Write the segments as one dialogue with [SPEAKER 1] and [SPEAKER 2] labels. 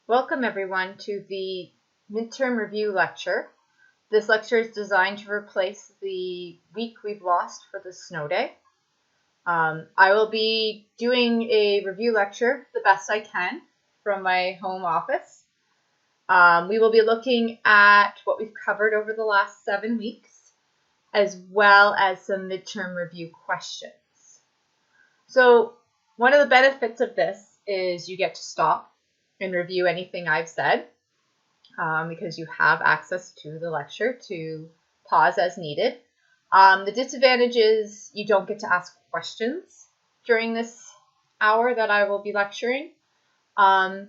[SPEAKER 1] Welcome everyone to the midterm review lecture. This lecture is designed to replace the week we've lost for the snow day. I will be doing a review lecture the best I can from my home office. We will be looking at what we've covered over the last 7 weeks, as well as some midterm review questions. So one of the benefits of this is you get to stop and review anything I've said because you have access to the lecture to pause as needed. The disadvantage is you don't get to ask questions during this hour that I will be lecturing. The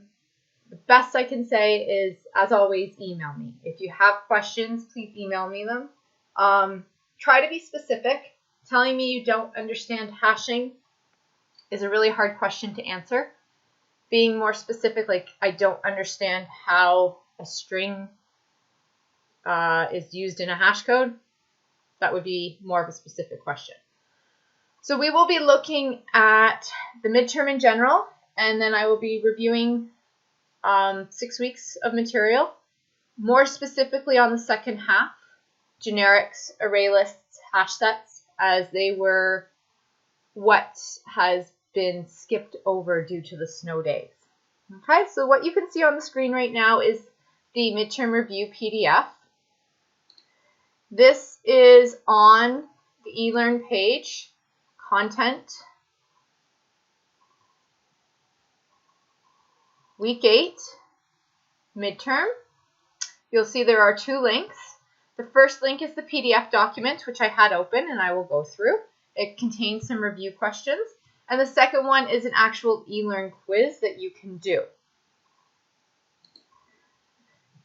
[SPEAKER 1] best I can say is, as always, email me. If you have questions, please email me them. Try to be specific. Telling me you don't understand hashing is a really hard question to answer. Being more specific, like I don't understand how a string is used in a hash code, that would be more of a specific question. So we will be looking at the midterm in general, and then I will be reviewing 6 weeks of material, more specifically on the second half, generics, array lists, hash sets, as they were what has been skipped over due to the snow days. Okay, so what you can see on the screen right now is the midterm review PDF. This is on the eLearn page, content, week 8, midterm. You'll see there are 2 links. The first link is the PDF document, which I had open and I will go through. It contains some review questions. And the second one is an actual eLearn quiz that you can do.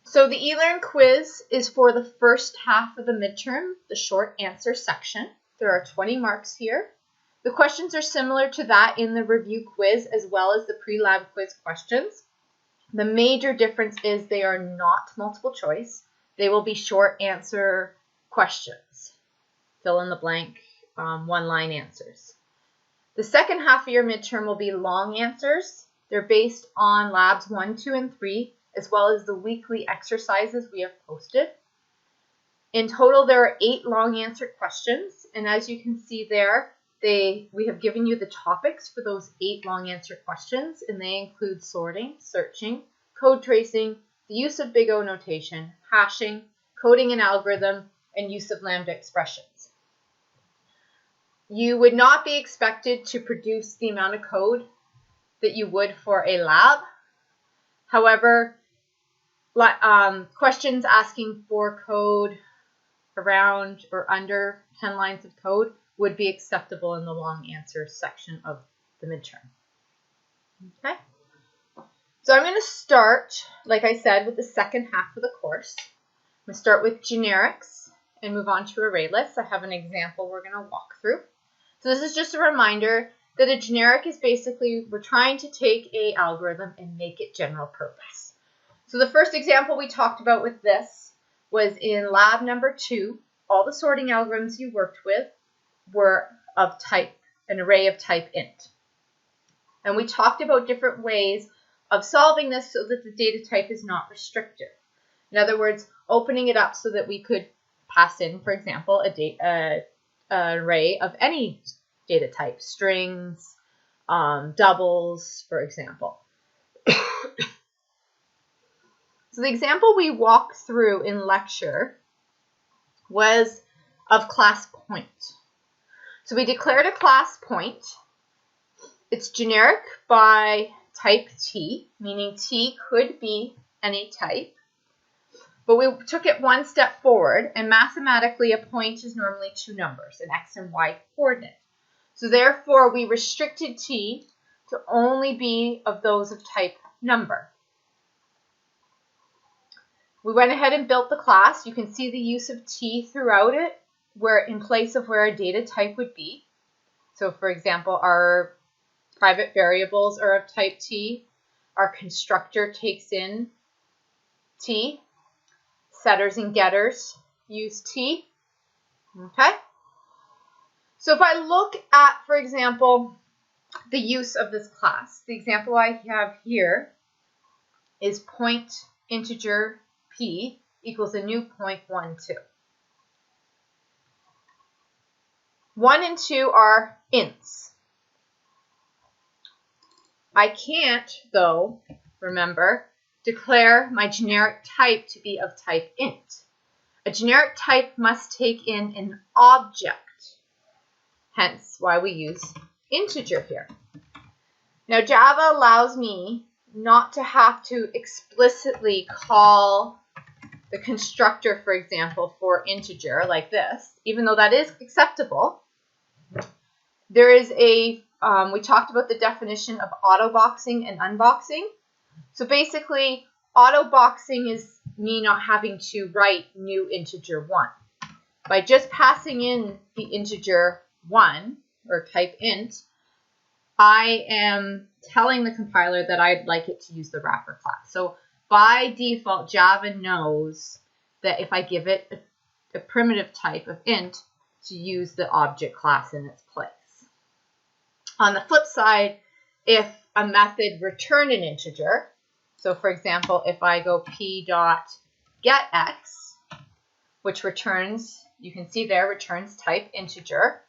[SPEAKER 1] So the eLearn quiz is for the first half of the midterm, the short answer section. There are 20 marks here. The questions are similar to that in the review quiz as well as the pre-lab quiz questions. The major difference is they are not multiple choice. They will be short answer questions. Fill in the blank, one-line answers. The second half of your midterm will be long answers. They're based on labs 1, 2, and 3, as well as the weekly exercises we have posted. In total, there are 8 long answer questions, and as you can see there, we have given you the topics for those 8 long answer questions, and they include sorting, searching, code tracing, the use of big O notation, hashing, coding an algorithm, and use of Lambda Expressions. You would not be expected to produce the amount of code that you would for a lab. However, questions asking for code around or under 10 lines of code would be acceptable in the long answer section of the midterm. Okay. So I'm going to start, like I said, with the second half of the course. I'm going to start with generics and move on to array lists. I have an example we're going to walk through. So this is just a reminder that a generic is basically, we're trying to take an algorithm and make it general purpose. So the first example we talked about with this was in lab number 2. All the sorting algorithms you worked with were of type, an array of type int. And we talked about different ways of solving this so that the data type is not restrictive. In other words, opening it up so that we could pass in, for example, an array of any data type, strings, doubles, for example. So the example we walked through in lecture was of class point. So we declared a class point. It's generic by type T, meaning T could be any type. But we took it one step forward, and mathematically a point is normally 2 numbers, an x and y coordinate. So therefore we restricted T to only be of those of type number. We went ahead and built the class. You can see the use of T throughout it, where in place of where a data type would be. So for example, our private variables are of type T. Our constructor takes in T. Setters and getters use T. Okay? So if I look at, for example, the use of this class, the example I have here is point integer p equals a new 0.12. 1 and 2 are ints. I can't, though, remember, declare my generic type to be of type int. A generic type must take in an object, hence why we use integer here. Now, Java allows me not to have to explicitly call the constructor, for example, for integer like this, even though that is acceptable. There is a, we talked about the definition of autoboxing and unboxing. So basically, autoboxing is me not having to write new integer 1. By just passing in the integer 1, or type int, I am telling the compiler that I'd like it to use the wrapper class. So by default, Java knows that if I give it a primitive type of int, to use the object class in its place. On the flip side, if a method returned an integer, so for example, if I go p.getX, which returns, you can see there, returns type integer,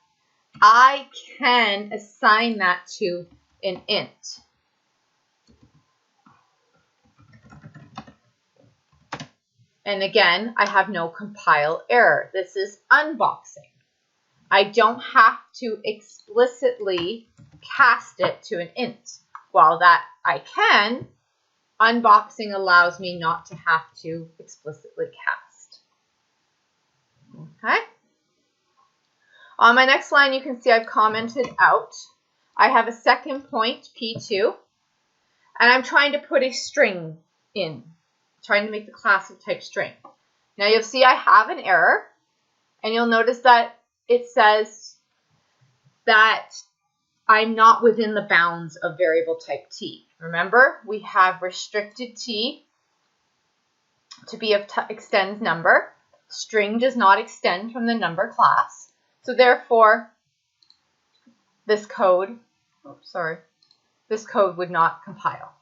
[SPEAKER 1] I can assign that to an int. And again, I have no compile error. This is unboxing. I don't have to explicitly cast it to an int. While that I can, unboxing allows me not to have to explicitly cast. Okay. On my next line, you can see I've commented out. I have a second point, p2, and I'm trying to put a string in, trying to make the class of type string. Now you'll see I have an error, and you'll notice that it says that I'm not within the bounds of variable type t. Remember, we have restricted t to be of extends number. String does not extend from the number class. So therefore, this code, this code would not compile.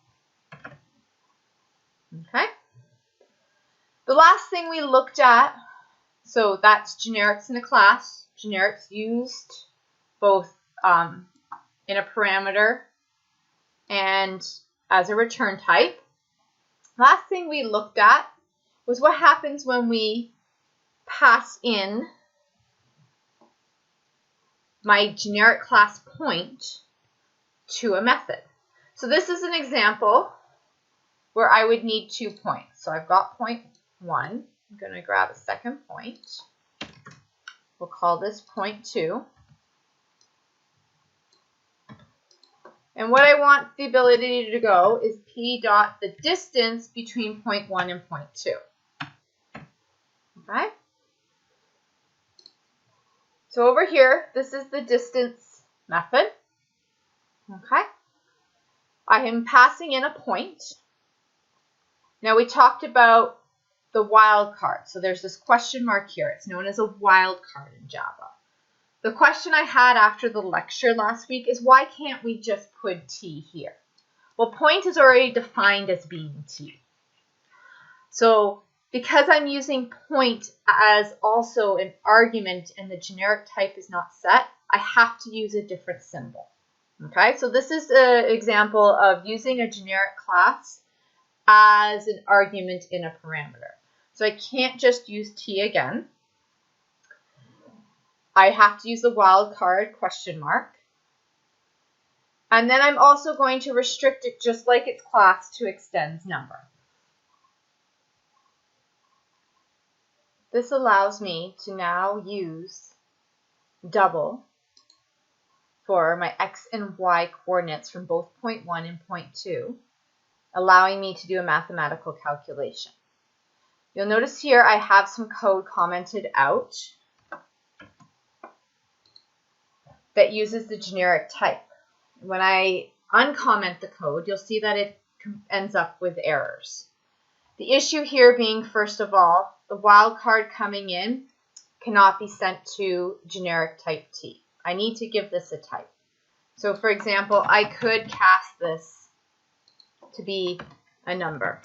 [SPEAKER 1] Okay. The last thing we looked at, so that's generics in a class. Generics used both in a parameter and as a return type. Last thing we looked at was what happens when we pass in my generic class point to a method. So this is an example where I would need 2 points. So I've got point 1. I'm going to grab a second point. We'll call this point 2. And what I want the ability to go is p dot the distance between point 1 and point 2. Okay? So over here, this is the distance method. Okay? I am passing in a point. Now we talked about the wildcard. So there's this question mark here. It's known as a wildcard in Java. The question I had after the lecture last week is why can't we just put t here? Well, point is already defined as being t. So because I'm using point as also an argument and the generic type is not set, I have to use a different symbol. Okay, so this is an example of using a generic class as an argument in a parameter. So I can't just use t again. I have to use the wildcard question mark. And then I'm also going to restrict it just like its class to extends number. This allows me to now use double for my x and y coordinates from both point 1 and point 2, allowing me to do a mathematical calculation. You'll notice here I have some code commented out that uses the generic type. When I uncomment the code, you'll see that it ends up with errors. The issue here being, first of all, the wildcard coming in cannot be sent to generic type t. I need to give this a type. So for example, I could cast this to be a number,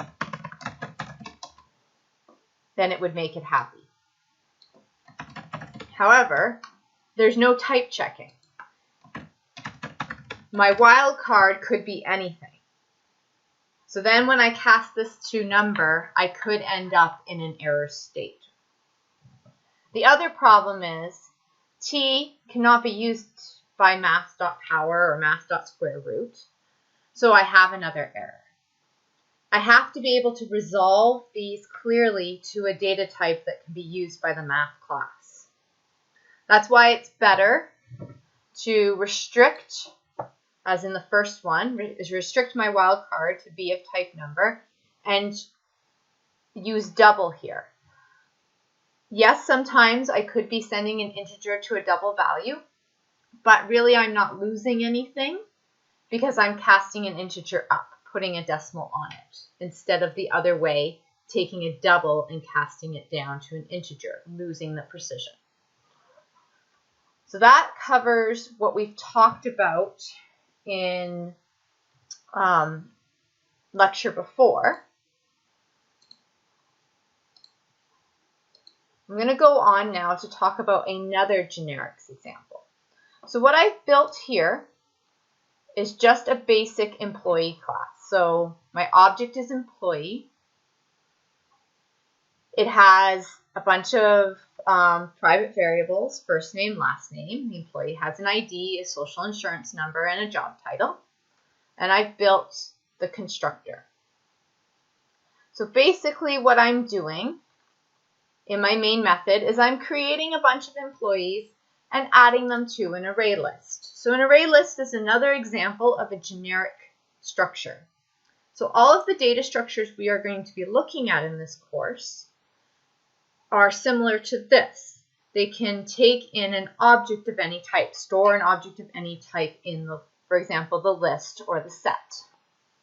[SPEAKER 1] then it would make it happy. However, there's no type checking. My wildcard could be anything. So then when I cast this to number, I could end up in an error state. The other problem is t cannot be used by math.power or math.square root. So I have another error. I have to be able to resolve these clearly to a data type that can be used by the math class. That's why it's better to restrict, as in the first one, is restrict my wildcard to be of type number and use double here. Yes, sometimes I could be sending an integer to a double value, but really I'm not losing anything because I'm casting an integer up, putting a decimal on it, instead of the other way, taking a double and casting it down to an integer, losing the precision. So that covers what we've talked about in lecture before. I'm going to go on now to talk about another generics example. So what I've built here is just a basic employee class. So my object is employee. It has a bunch of private variables, first name, last name. The employee has an ID, a social insurance number, and a job title. And I've built the constructor. So basically what I'm doing in my main method is I'm creating a bunch of employees and adding them to an array list. So an array list is another example of a generic structure. So all of the data structures we are going to be looking at in this course are similar to this. They can take in an object of any type, store an object of any type in, for example, the list or the set.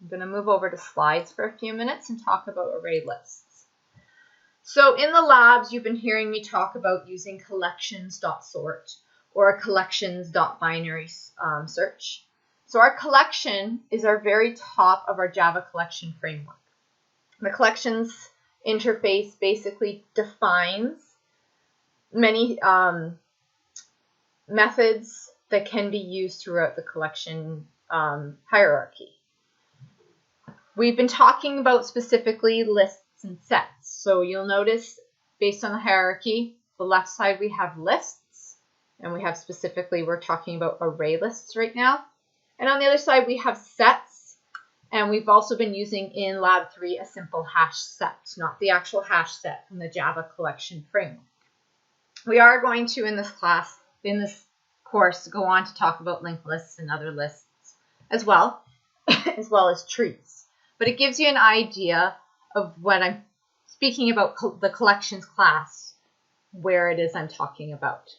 [SPEAKER 1] I'm going to move over to slides for a few minutes and talk about array lists. So in the labs, you've been hearing me talk about using collections.sort or a collections.binary search. So our collection is our very top of our Java collection framework. The collections interface basically defines many methods that can be used throughout the collection hierarchy. We've been talking about specifically lists and sets. So you'll notice based on the hierarchy, the left side we have lists, and we have specifically, we're talking about array lists right now. And on the other side we have sets, and we've also been using in Lab 3 a simple hash set, not the actual hash set from the Java collection framework. We are going to, in this class, in this course, go on to talk about linked lists and other lists as well as trees. But it gives you an idea of when I'm speaking about the collections class, where it is I'm talking about.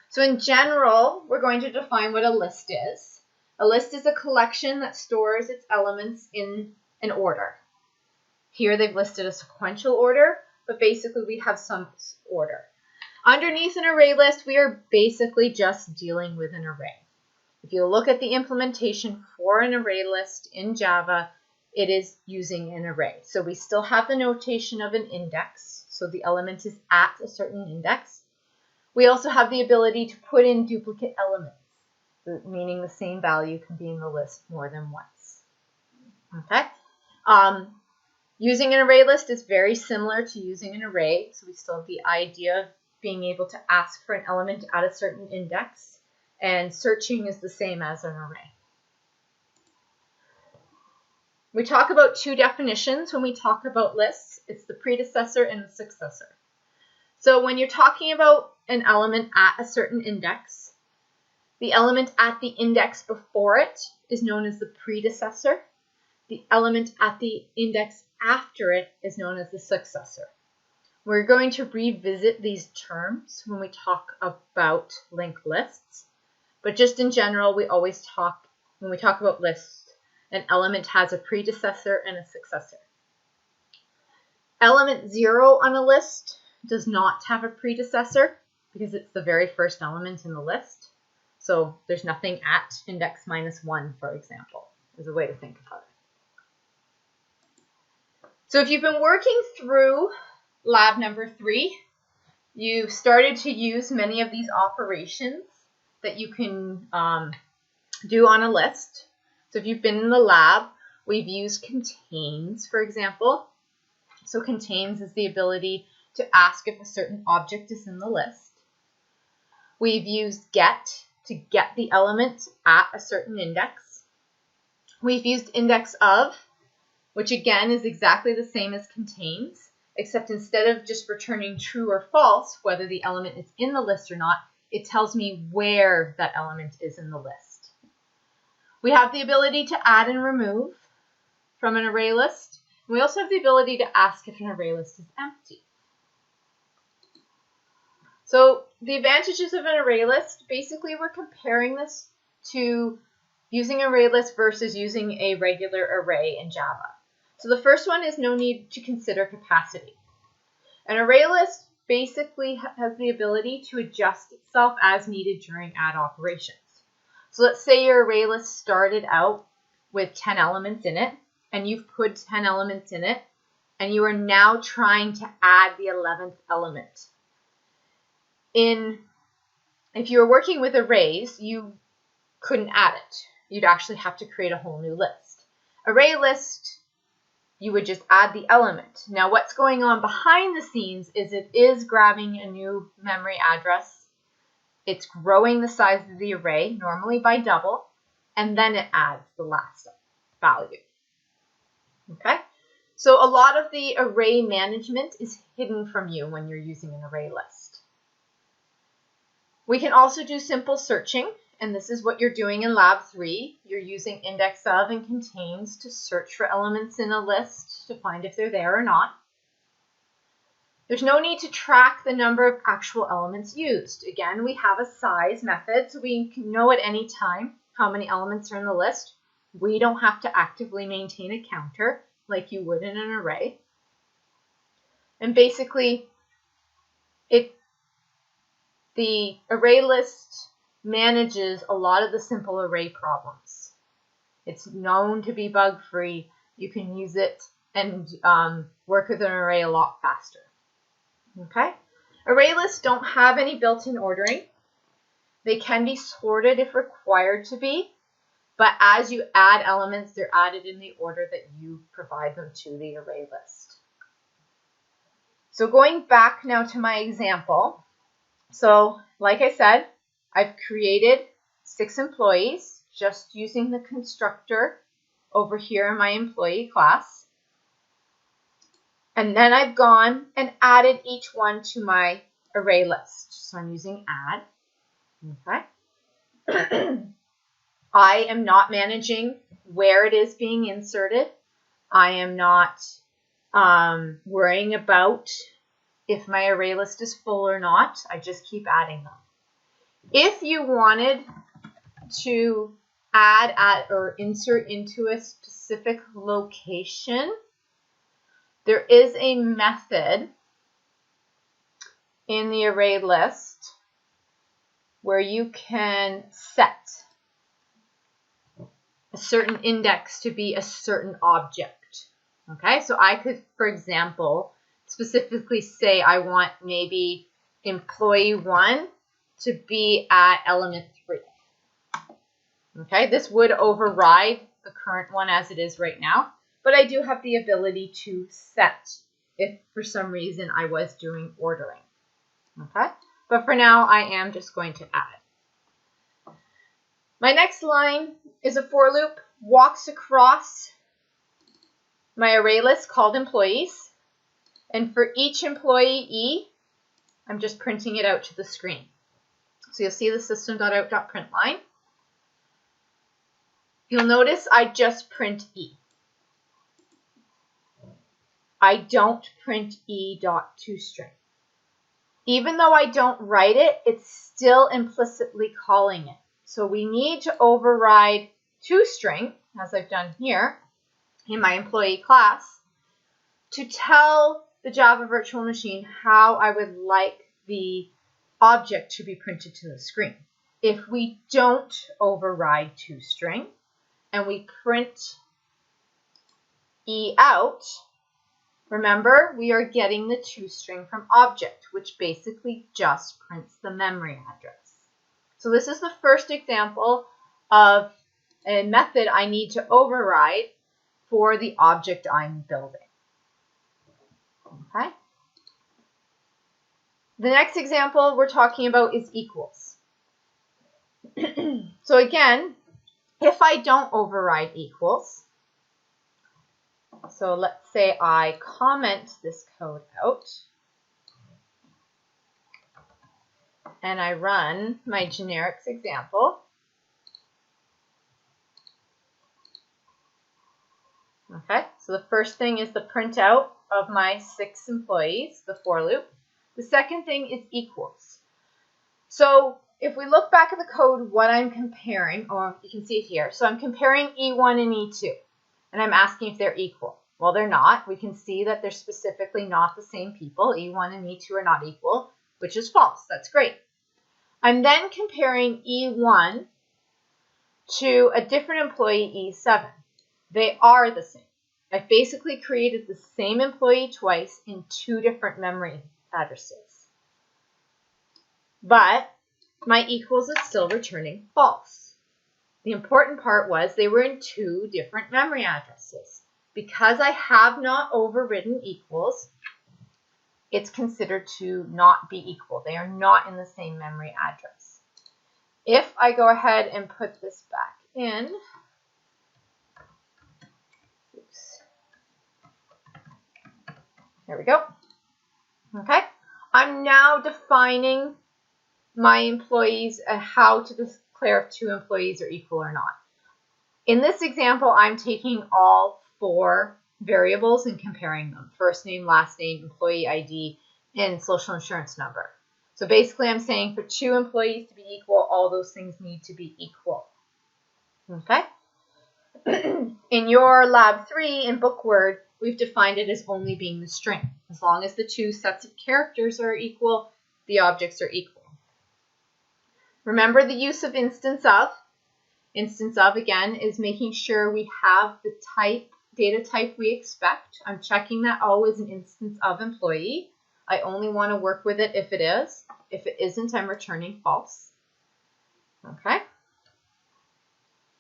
[SPEAKER 1] So in general, we're going to define what a list is. A list is a collection that stores its elements in an order. Here they've listed a sequential order, but basically we have some order. Underneath an array list, we are basically just dealing with an array. If you look at the implementation for an array list in Java, it is using an array. So we still have the notation of an index. So the element is at a certain index. We also have the ability to put in duplicate elements, meaning the same value can be in the list more than once. Okay. Using an array list is very similar to using an array. So we still have the idea of being able to ask for an element at a certain index, and searching is the same as an array. We talk about two definitions when we talk about lists. It's the predecessor and the successor. So when you're talking about an element at a certain index, the element at the index before it is known as the predecessor. The element at the index after it is known as the successor. We're going to revisit these terms when we talk about linked lists, but just in general, we always talk, when we talk about lists, an element has a predecessor and a successor. Element 0 on a list does not have a predecessor because it's the very first element in the list. So there's nothing at index -1, for example, is a way to think about it. So if you've been working through lab number 3, you've started to use many of these operations that you can do on a list. So if you've been in the lab, we've used contains, for example. So contains is the ability to ask if a certain object is in the list. We've used get to get the element at a certain index. We've used index of, which again is exactly the same as contains, except instead of just returning true or false, whether the element is in the list or not, it tells me where that element is in the list. We have the ability to add and remove from an array list. We also have the ability to ask if an array list is empty. So the advantages of an array list, basically we're comparing this to using an array list versus using a regular array in Java. So the first one is no need to consider capacity. An array list basically has the ability to adjust itself as needed during add operations. So let's say your array list started out with 10 elements in it, and you've put 10 elements in it, and you are now trying to add the 11th element. If you were working with arrays, you couldn't add it. You'd actually have to create a whole new list. Array list, you would just add the element. Now what's going on behind the scenes is it is grabbing a new memory address. It's growing the size of the array, normally by double, and then it adds the last value. Okay? So a lot of the array management is hidden from you when you're using an array list. We can also do simple searching, and this is what you're doing in Lab 3. You're using index of and contains to search for elements in a list to find if they're there or not. There's no need to track the number of actual elements used. Again, we have a size method, so we can know at any time how many elements are in the list. We don't have to actively maintain a counter like you would in an array. And basically, the array list manages a lot of the simple array problems. It's known to be bug-free. You can use it and work with an array a lot faster. Okay? Array lists don't have any built-in ordering. They can be sorted if required to be, but as you add elements, they're added in the order that you provide them to the array list. So going back now to my example. So, like I said, I've created 6 employees just using the constructor over here in my employee class. And then I've gone and added each one to my array list. So I'm using add. Okay. I am not managing where it is being inserted. I am not worrying about if my array list is full or not. I just keep adding them. If you wanted to add or insert into a specific location, there is a method in the array list where you can set a certain index to be a certain object. Okay, so I could, for example, specifically say I want maybe employee 1 to be at element 3. Okay, this would override the current one as it is right now, but I do have the ability to set if for some reason I was doing ordering. Okay, but for now I am just going to add. My next line is a for loop, walks across my array list called employees. And for each employee, I'm just printing it out to the screen. So you'll see the system.out.println. You'll notice I just print E. I don't print E.toString. Even though I don't write it, it's still implicitly calling it. So we need to override toString, as I've done here in my employee class, to tell the Java virtual machine how I would like the object to be printed to the screen. If we don't override toString and we print E out, Remember, we are getting the toString from object, which basically just prints the memory address. So this is the first example of a method I need to override for the object I'm building. Okay. The next example we're talking about is equals. So again, if I don't override equals, so let's say I comment this code out and I run my generics example. Okay, so the first thing is the printout of my 6 employees, the for loop. The second thing is equals. So if we look back at the code, what I'm comparing, or you can see it here. So I'm comparing E1 and E2, and I'm asking if they're equal. Well, they're not. We can see that they're specifically not the same people. E1 and E2 are not equal, which is false. That's great. I'm then comparing E1 to a different employee, E7. They are the same. I basically created the same employee twice in 2 different memory addresses. But my equals is still returning false. The important part was they were in 2 different memory addresses. Because I have not overridden equals, it's considered to not be equal. They are not in the same memory address. If I go ahead and put this back in, there we go. Okay, I'm now defining my employees and how to declare if 2 employees are equal or not. In this example, I'm taking all 4 variables and comparing them. First name, last name, employee ID, and social insurance number. So basically I'm saying for 2 employees to be equal, all those things need to be equal. Okay? In your lab 3 in Bookword, we've defined it as only being the string. As long as the 2 sets of characters are equal, the objects are equal. Remember the use of instance of. Instance of, again, is making sure we have the type, data type we expect. I'm checking that always an instance of employee. I only want to work with it if it is. If it isn't, I'm returning false. Okay.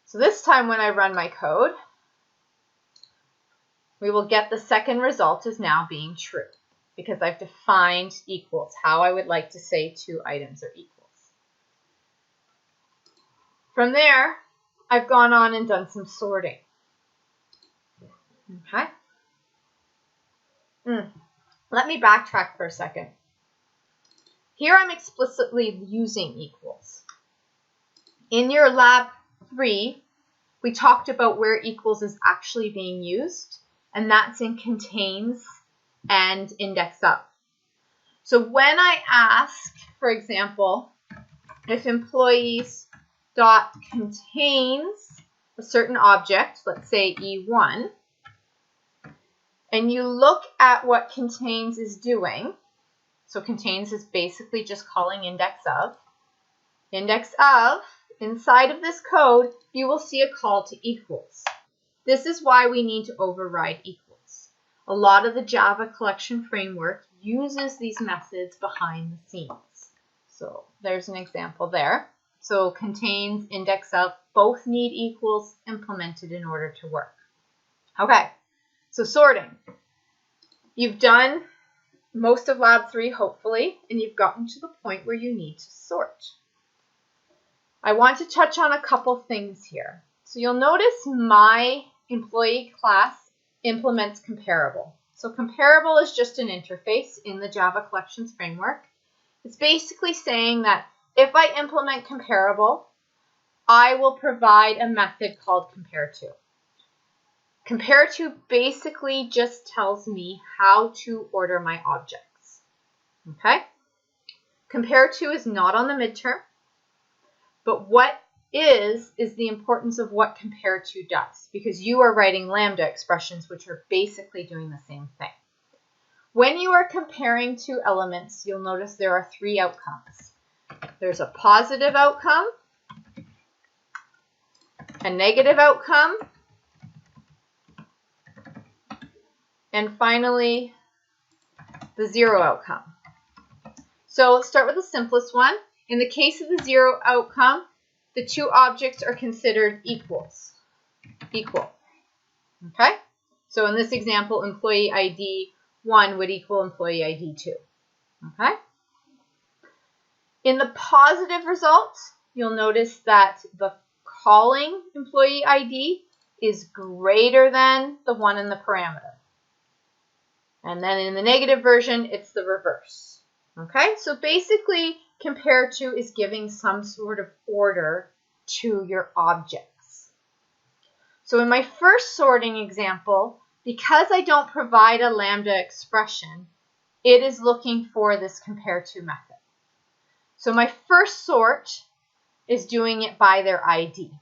[SPEAKER 1] So this time when I run my code, we will get the second result as now being true because I've defined equals, how I would like to say 2 items are equals. From there, I've gone on and done some sorting. Okay. Let me backtrack for a second. Here I'm explicitly using equals. In your lab 3, we talked about where equals is actually being used, and that's in contains and index of. So when I ask, for example, if employees dot contains a certain object, let's say E1, and you look at what contains is doing, so contains is basically just calling index of. Index of, inside of this code, you will see a call to equals. This is why we need to override equals. A lot of the Java collection framework uses these methods behind the scenes. So there's an example there. So contains, index of, both need equals implemented in order to work. Okay, so sorting. You've done most of lab 3, hopefully, and you've gotten to the point where you need to sort. I want to touch on a couple things here. So you'll notice my employee class implements comparable. So comparable is just an interface in the Java collections framework. It's basically saying that if I implement comparable, I will provide a method called compareTo. compareTo basically just tells me how to order my objects. Okay? compareTo is not on the midterm, but what is the importance of what compareTo does, because you are writing Lambda expressions, which are basically doing the same thing. When you are comparing 2 elements, you'll notice there are 3 outcomes. There's a positive outcome, a negative outcome, and finally the zero outcome. So let's start with the simplest one. In the case of the zero outcome, the two objects are considered equal. Okay? So in this example, employee ID 1 would equal employee ID 2. Okay? In the positive results, you'll notice that the calling employee ID is greater than the one in the parameter. And then in the negative version, it's the reverse. Okay? So basically, compare to is giving some sort of order to your objects. So in my first sorting example, because I don't provide a lambda expression, it is looking for this compare to method. So my first sort is doing it by their ID.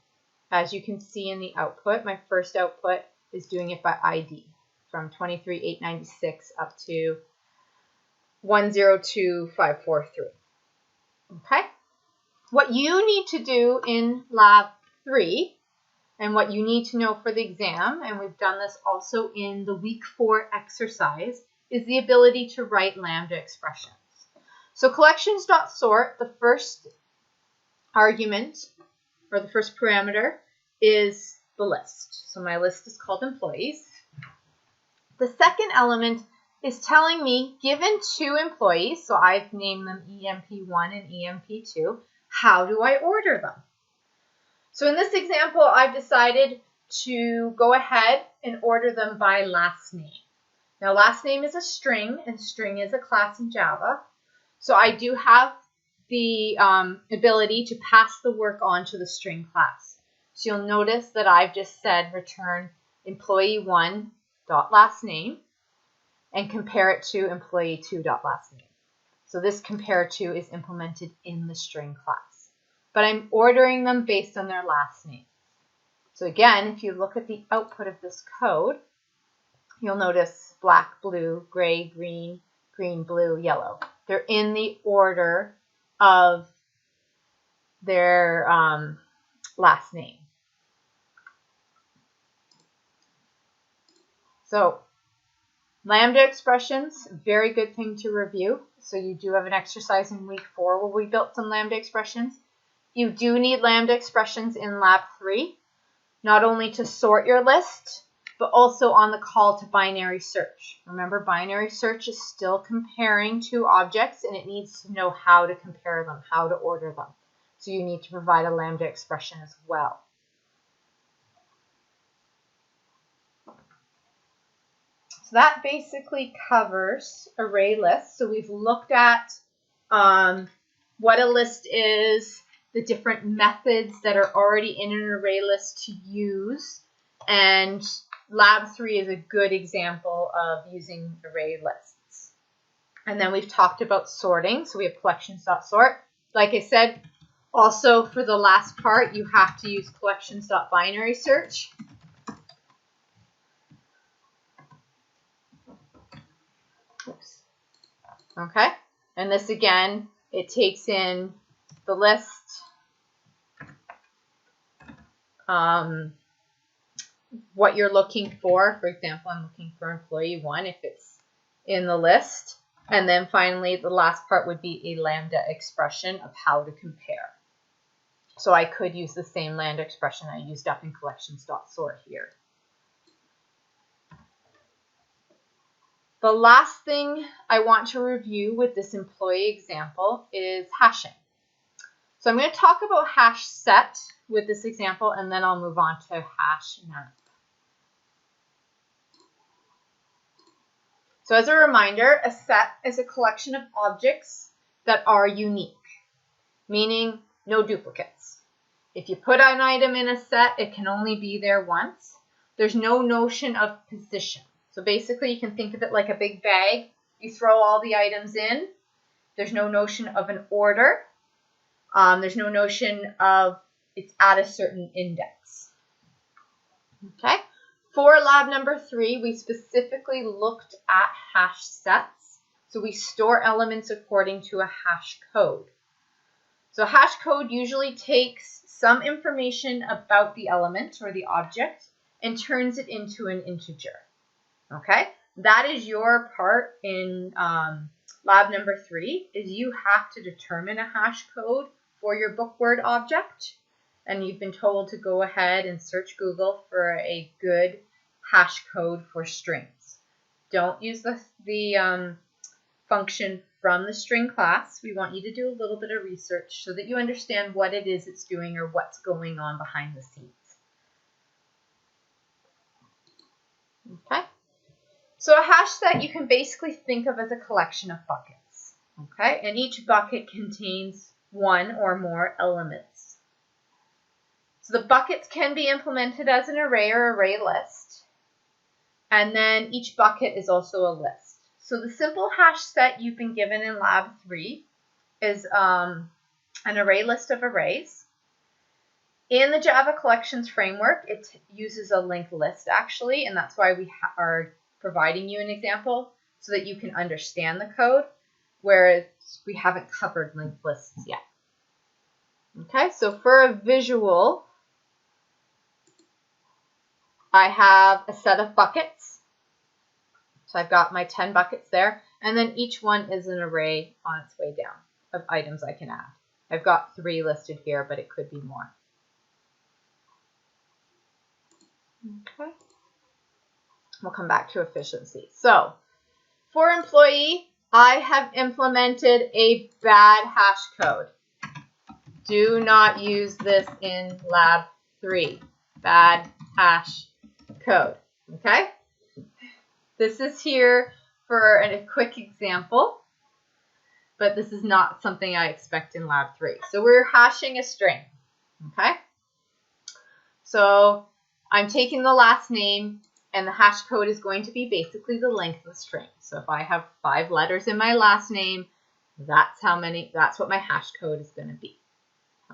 [SPEAKER 1] As you can see in the output, my first output is doing it by ID from 23,896 up to 102,543. Okay? What you need to do in Lab 3, and what you need to know for the exam, and we've done this also in the week 4 exercise, is the ability to write lambda expressions. So collections.sort, the first argument, or the first parameter, is the list. So my list is called employees. The second element is telling me, given two employees, so I've named them EMP1 and EMP2, how do I order them? So in this example, I've decided to go ahead and order them by last name. Now, last name is a string, and string is a class in Java. So I do have the ability to pass the work on to the string class. So you'll notice that I've just said return employee1.lastname and compare it to employee2.lastname. So this compare to is implemented in the string class. But I'm ordering them based on their last name. So again, if you look at the output of this code, you'll notice black, blue, gray, green, green, blue, yellow. They're in the order of their last name. So lambda expressions, very good thing to review. So you do have an exercise in week 4 where we built some lambda expressions. You do need lambda expressions in Lab 3, not only to sort your list, but also on the call to binary search. Remember, binary search is still comparing two objects, and it needs to know how to compare them, how to order them. So you need to provide a lambda expression as well. So that basically covers array lists. So we've looked at what a list is, the different methods that are already in an array list to use, and Lab 3 is a good example of using array lists. And then we've talked about sorting. So we have collections.sort. Like I said, also for the last part, you have to use collections.binary search. Oops. Okay. And this again, it takes in the list, what you're looking for. For example, I'm looking for employee 1 if it's in the list. And then finally, the last part would be a lambda expression of how to compare. So I could use the same lambda expression I used up in collections.sort here. The last thing I want to review with this employee example is hashing. So I'm going to talk about hash set with this example, and then I'll move on to hash map. So as a reminder, a set is a collection of objects that are unique, meaning no duplicates. If you put an item in a set, it can only be there once. There's no notion of position. So basically, you can think of it like a big bag. You throw all the items in. There's no notion of an order. There's no notion of it's at a certain index. Okay. For lab number 3, we specifically looked at hash sets. So we store elements according to a hash code. So hash code usually takes some information about the element or the object and turns it into an integer. Okay? that is your part in lab number 3, is you have to determine a hash code for your book word object. And you've been told to go ahead and search Google for a good hash code for strings. Don't use the function from the string class. We want you to do a little bit of research so that you understand what it is it's doing or what's going on behind the scenes. Okay. So a hash set you can basically think of as a collection of buckets. Okay. And each bucket contains one or more elements. So the buckets can be implemented as an array or array list. And then each bucket is also a list. So the simple hash set you've been given in lab 3 is an array list of arrays. In the Java collections framework, it uses a linked list actually, and that's why we are providing you an example so that you can understand the code, whereas we haven't covered linked lists yet. Okay, so for a visual, I have a set of buckets. So I've got my 10 buckets there, and then each one is an array on its way down of items I can add. I've got 3 listed here, but it could be more. Okay. We'll come back to efficiency. So for employee, I have implemented a bad hash code. Do not use this in lab 3. Bad hash code. Okay? This is here for a quick example, but this is not something I expect in lab 3. So we're hashing a string. Okay? So I'm taking the last name, and the hash code is going to be basically the length of the string. So if I have 5 letters in my last name, that's what my hash code is going to be.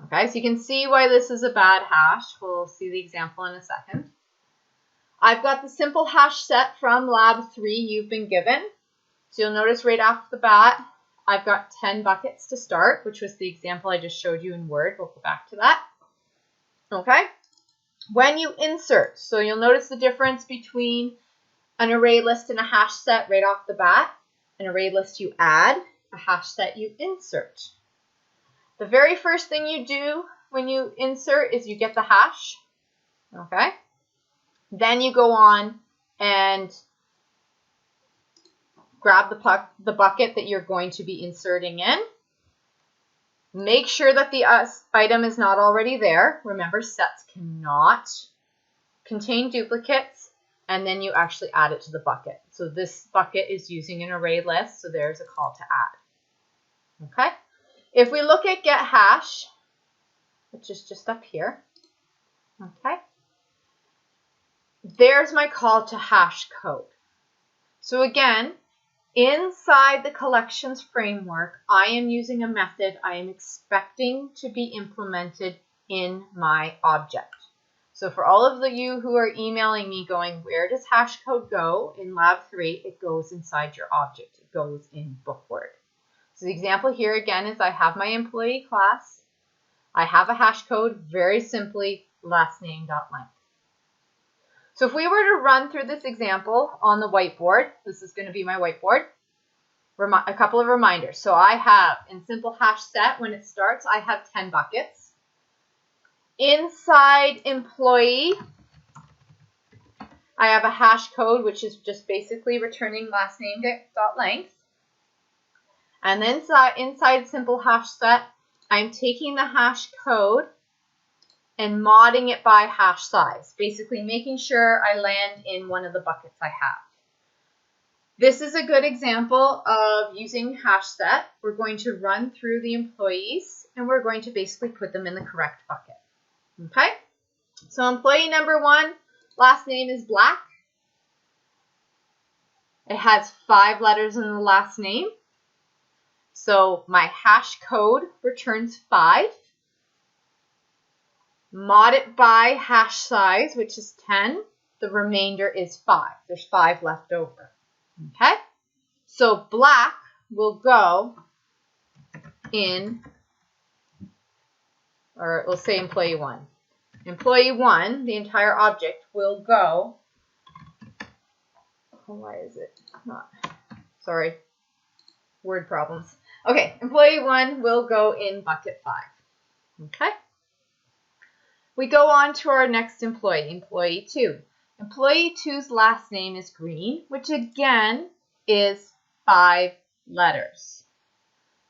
[SPEAKER 1] Okay, so you can see why this is a bad hash. We'll see the example in a second. I've got the simple hash set from lab 3 you've been given. So you'll notice right off the bat, I've got 10 buckets to start, which was the example I just showed you in Word. We'll go back to that. Okay. When you insert, so you'll notice the difference between an array list and a hash set right off the bat. An array list you add, a hash set you insert. The very first thing you do when you insert is you get the hash. Okay. Then you go on and grab the bucket that you're going to be inserting in. Make sure that the item is not already there. Remember, sets cannot contain duplicates, and then you actually add it to the bucket. So this bucket is using an array list, so there's a call to add. Okay? If we look at get hash, which is just up here, okay, there's my call to hash code. So again, inside the collections framework, I am using a method I am expecting to be implemented in my object. So for all of you who are emailing me going, where does hash code go in lab 3? It goes inside your object. It goes in bookWord. So the example here again is I have my employee class. I have a hash code, very simply lastname.length. So if we were to run through this example on the whiteboard, this is going to be my whiteboard, a couple of reminders. So I have, in simple hash set, when it starts, I have 10 buckets. Inside employee, I have a hash code, which is just basically returning lastname.length. And then inside simple hash set, I'm taking the hash code and modding it by hash size, basically making sure I land in one of the buckets I have. This is a good example of using hash set. We're going to run through the employees, and we're going to basically put them in the correct bucket. Okay? So employee number 1, last name is Black. It has 5 letters in the last name. So my hash code returns 5. Mod it by hash size, which is 10. The remainder is 5. There's 5 left over. Okay? So Black will go in, or we'll say employee 1. Employee 1, the entire object, will go why is it not? Sorry, word problems. Okay, employee 1 will go in bucket 5. Okay. We go on to our next employee, employee 2. Employee 2's last name is Green, which again is 5 letters.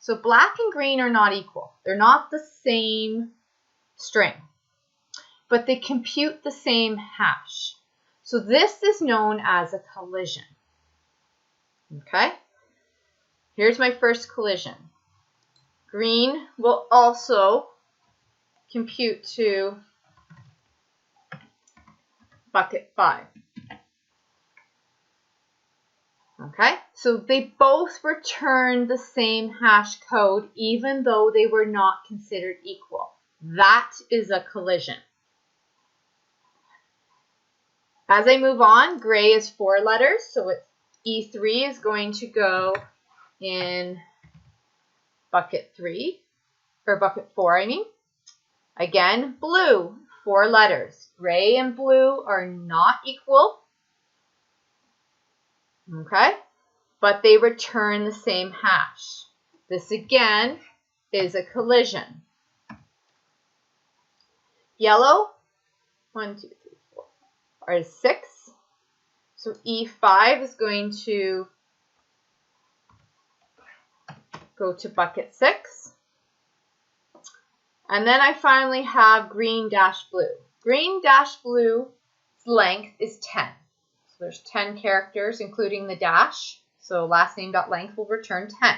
[SPEAKER 1] So black and green are not equal. They're not the same string, but they compute the same hash. So this is known as a collision. Okay? Here's my first collision. Green will also compute to bucket 5. Okay, so they both return the same hash code even though they were not considered equal. That is a collision. As I move on, gray is 4 letters, so it's E3 is going to go in bucket 3, or bucket 4, I mean. Again, blue, 4 letters. Gray and blue are not equal. Okay, but they return the same hash. This again is a collision. Yellow, 1, 2, 3, 4, are 6. So E5 is going to go to bucket 6. And then I finally have green dash blue. Green dash blue's length is 10. So there's 10 characters, including the dash. So last name.length will return 10.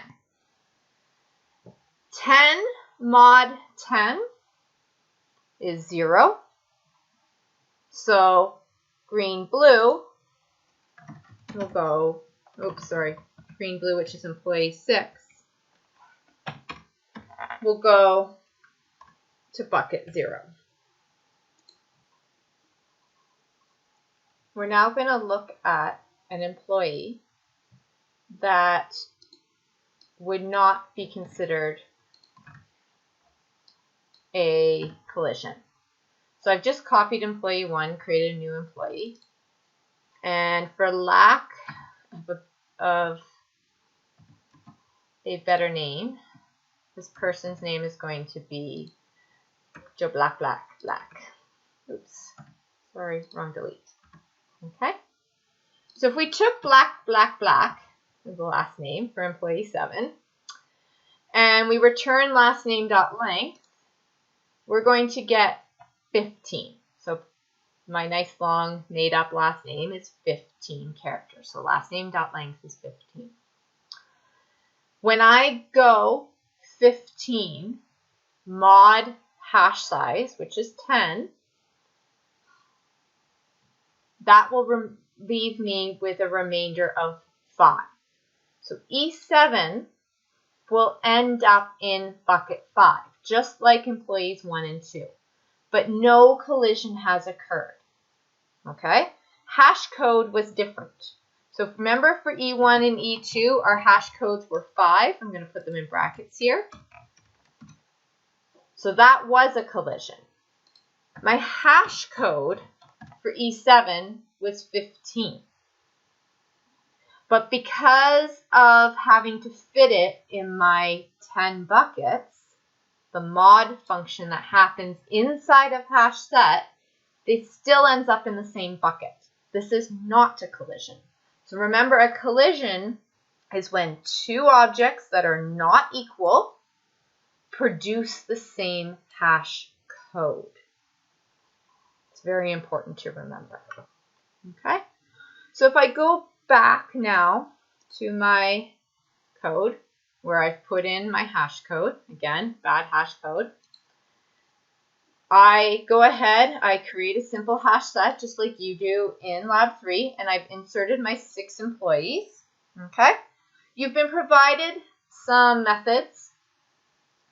[SPEAKER 1] 10 mod 10 is 0. So green blue will go, green blue, which is employee 6, will go to bucket 0. We're now going to look at an employee that would not be considered a collision. So I've just copied employee 1, created a new employee. And for lack of a better name, this person's name is going to be Joe Black. Oops, sorry, wrong delete. Okay, so if we took Black, the last name for employee 7, and we return last name.length, we're going to get 15. So my nice long made up last name is 15 characters. So last name.length is 15. When I go 15 mod hash size, which is 10, that will leave me with a remainder of 5. So E7 will end up in bucket 5, just like employees 1 and 2. But no collision has occurred. Okay? Hash code was different. So remember for E1 and E2, our hash codes were 5. I'm going to put them in brackets here. So that was a collision. My hash code for E7 was 15. But because of having to fit it in my 10 buckets, the mod function that happens inside of hash set, it still ends up in the same bucket. This is not a collision. So remember, a collision is when 2 objects that are not equal produce the same hash code. It's very important to remember. Okay, so if I go back now to my code where I've put in my hash code, again, bad hash code, I go ahead, I create a simple hash set just like you do in Lab 3, and I've inserted my 6 employees. Okay, you've been provided some methods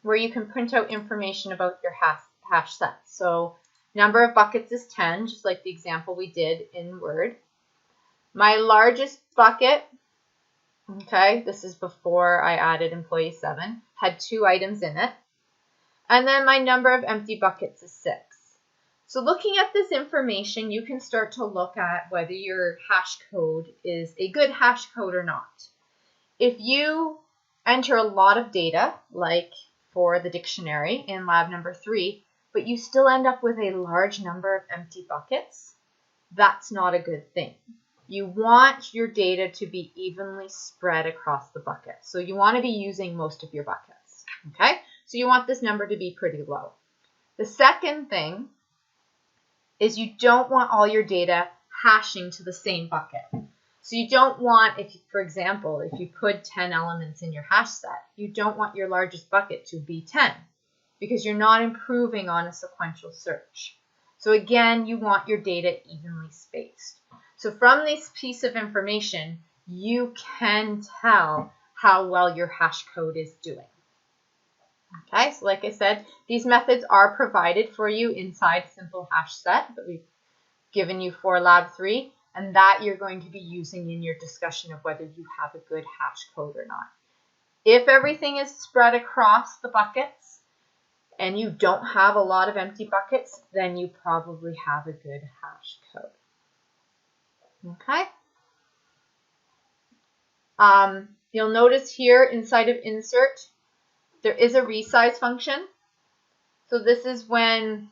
[SPEAKER 1] where you can print out information about your hash set. So number of buckets is 10, just like the example we did in Word. My largest bucket, okay, this is before I added employee 7, had 2 items in it. And then my number of empty buckets is 6. So looking at this information, you can start to look at whether your hash code is a good hash code or not. If you enter a lot of data, like for the dictionary in lab number 3, but you still end up with a large number of empty buckets, that's not a good thing. You want your data to be evenly spread across the bucket. So you want to be using most of your buckets, okay? So you want this number to be pretty low. The second thing is you don't want all your data hashing to the same bucket. So you don't want, if, for example, if you put 10 elements in your hash set, you don't want your largest bucket to be 10 because you're not improving on a sequential search. So again, you want your data evenly spaced. So from this piece of information, you can tell how well your hash code is doing. Okay, so like I said, these methods are provided for you inside Simple Hash Set that we've given you for Lab 3, and that you're going to be using in your discussion of whether you have a good hash code or not. If everything is spread across the buckets and you don't have a lot of empty buckets, then you probably have a good hash code. Okay. You'll notice here inside of insert, there is a resize function. So this is when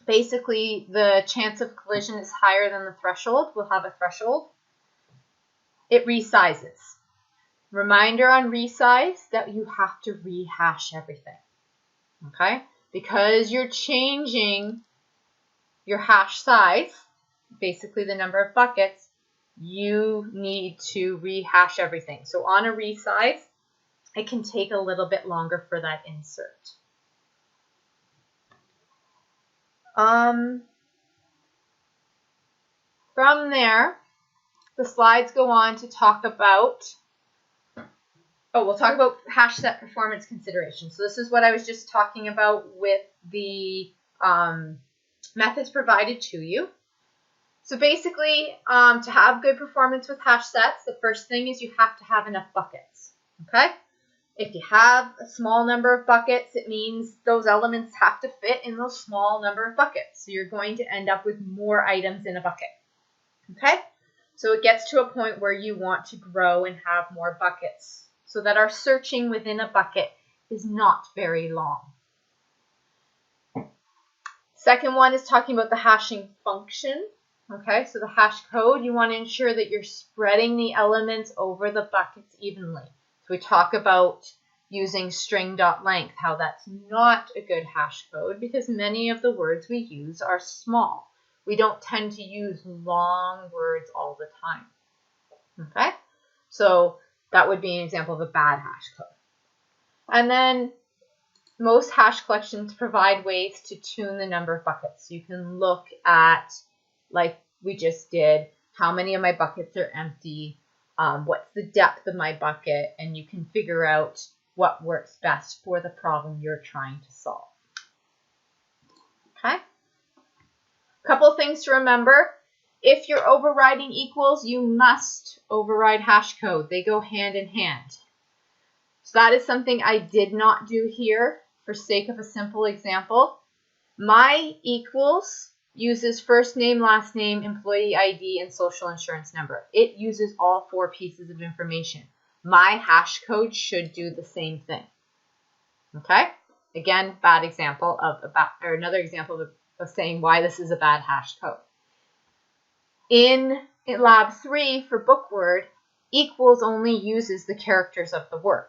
[SPEAKER 1] basically the chance of collision is higher than the threshold. We'll have a threshold. It resizes. Reminder on resize that you have to rehash everything. Okay? Because you're changing your hash size, basically the number of buckets, you need to rehash everything. So on a resize, it can take a little bit longer for that insert. From there, the slides go on to talk about, we'll talk about hash set performance considerations. So this is what I was just talking about with the methods provided to you. So basically, to have good performance with hash sets, the first thing is you have to have enough buckets. Okay? If you have a small number of buckets, it means those elements have to fit in those small number of buckets. So you're going to end up with more items in a bucket. Okay? So it gets to a point where you want to grow and have more buckets so that our searching within a bucket is not very long. Second one is talking about the hashing function. Okay, so the hash code, you want to ensure that you're spreading the elements over the buckets evenly. So we talk about using string.length, how that's not a good hash code because many of the words we use are small. We don't tend to use long words all the time. Okay, so that would be an example of a bad hash code. And then most hash collections provide ways to tune the number of buckets. You can look at, like we just did, how many of my buckets are empty, what's the depth of my bucket, and you can figure out what works best for the problem you're trying to solve. Okay? A couple things to remember. If you're overriding equals, you must override hash code. They go hand in hand. So that is something I did not do here for sake of a simple example. My equals uses first name, last name, employee ID, and social insurance number. It uses all 4 pieces of information. My hash code should do the same thing. Okay? Again, bad example of another example of saying why this is a bad hash code. In Lab 3 for book word, equals only uses the characters of the word.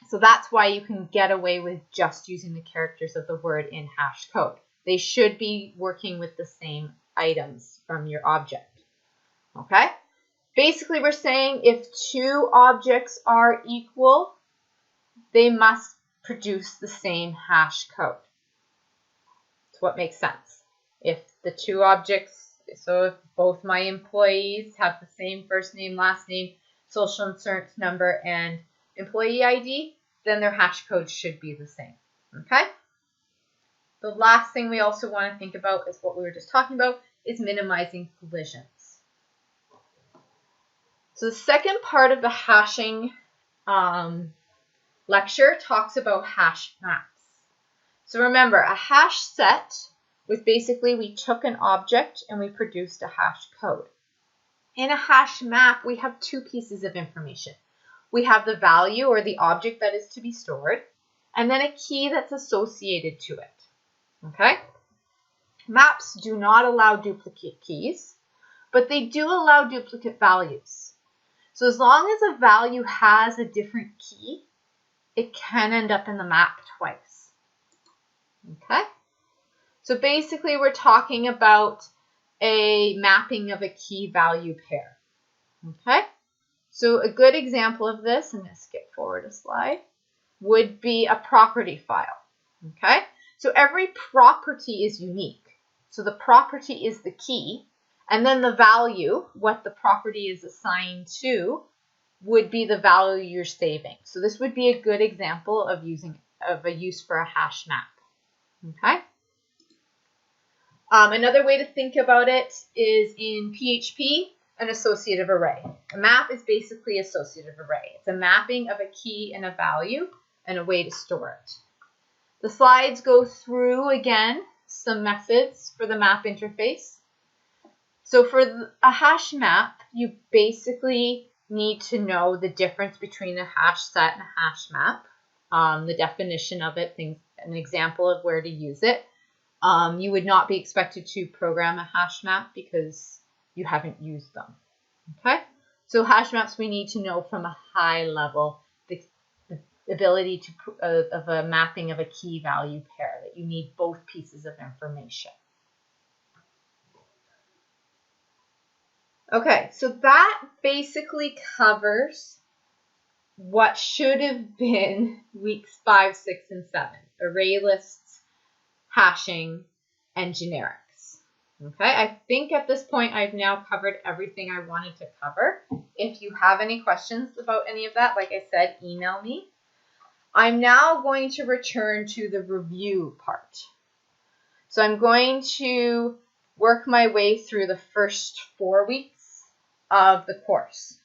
[SPEAKER 1] So that's why you can get away with just using the characters of the word in hash code. They should be working with the same items from your object. Okay? Basically, we're saying if 2 objects are equal, they must produce the same hash code. That's what makes sense. If the 2 objects, so if both my employees have the same first name, last name, social insurance number, and employee ID, then their hash code should be the same. Okay? The last thing we also want to think about is what we were just talking about, is minimizing collisions. So the second part of the hashing lecture talks about hash maps. So remember, a hash set was basically we took an object and we produced a hash code. In a hash map, we have two pieces of information. We have the value or the object that is to be stored, and then a key that's associated to it. Okay? Maps do not allow duplicate keys, but they do allow duplicate values. So as long as a value has a different key, it can end up in the map twice. Okay? So basically we're talking about a mapping of a key value pair. Okay? So a good example of this, I'm going to skip forward a slide, would be a property file. Okay? So every property is unique. So the property is the key, and then the value, what the property is assigned to, would be the value you're saving. So this would be a good example of a use for a hash map. Okay? Another way to think about it is in PHP, an associative array. A map is basically associative array. It's a mapping of a key and a value and a way to store it. The slides go through, again, some methods for the map interface. So for a hash map, you basically need to know the difference between a hash set and a hash map, the definition of it, an example of where to use it. You would not be expected to program a hash map because you haven't used them. Okay? So hash maps we need to know from a high level, the ability of a mapping of a key value pair, that you need both pieces of information. Okay, so that basically covers what should have been weeks 5, 6, and 7, array lists, hashing, and generics. Okay, I think at this point I've now covered everything I wanted to cover. If you have any questions about any of that, like I said, email me. I'm now going to return to the review part. So I'm going to work my way through the first 4 weeks of the course.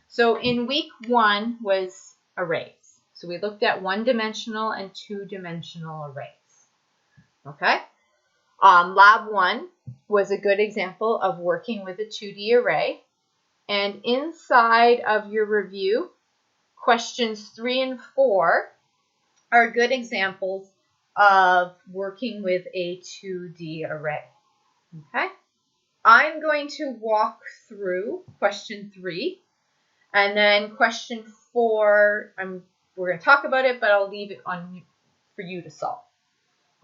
[SPEAKER 1] So in week 1 was arrays. So we looked at 1-dimensional and 2-dimensional arrays. Okay. Lab 1 was a good example of working with a 2D array. And inside of your review, questions 3 and 4 are good examples of working with a 2D array. Okay. I'm going to walk through question 3, and then question 4, we're going to talk about it, but I'll leave it on for you to solve.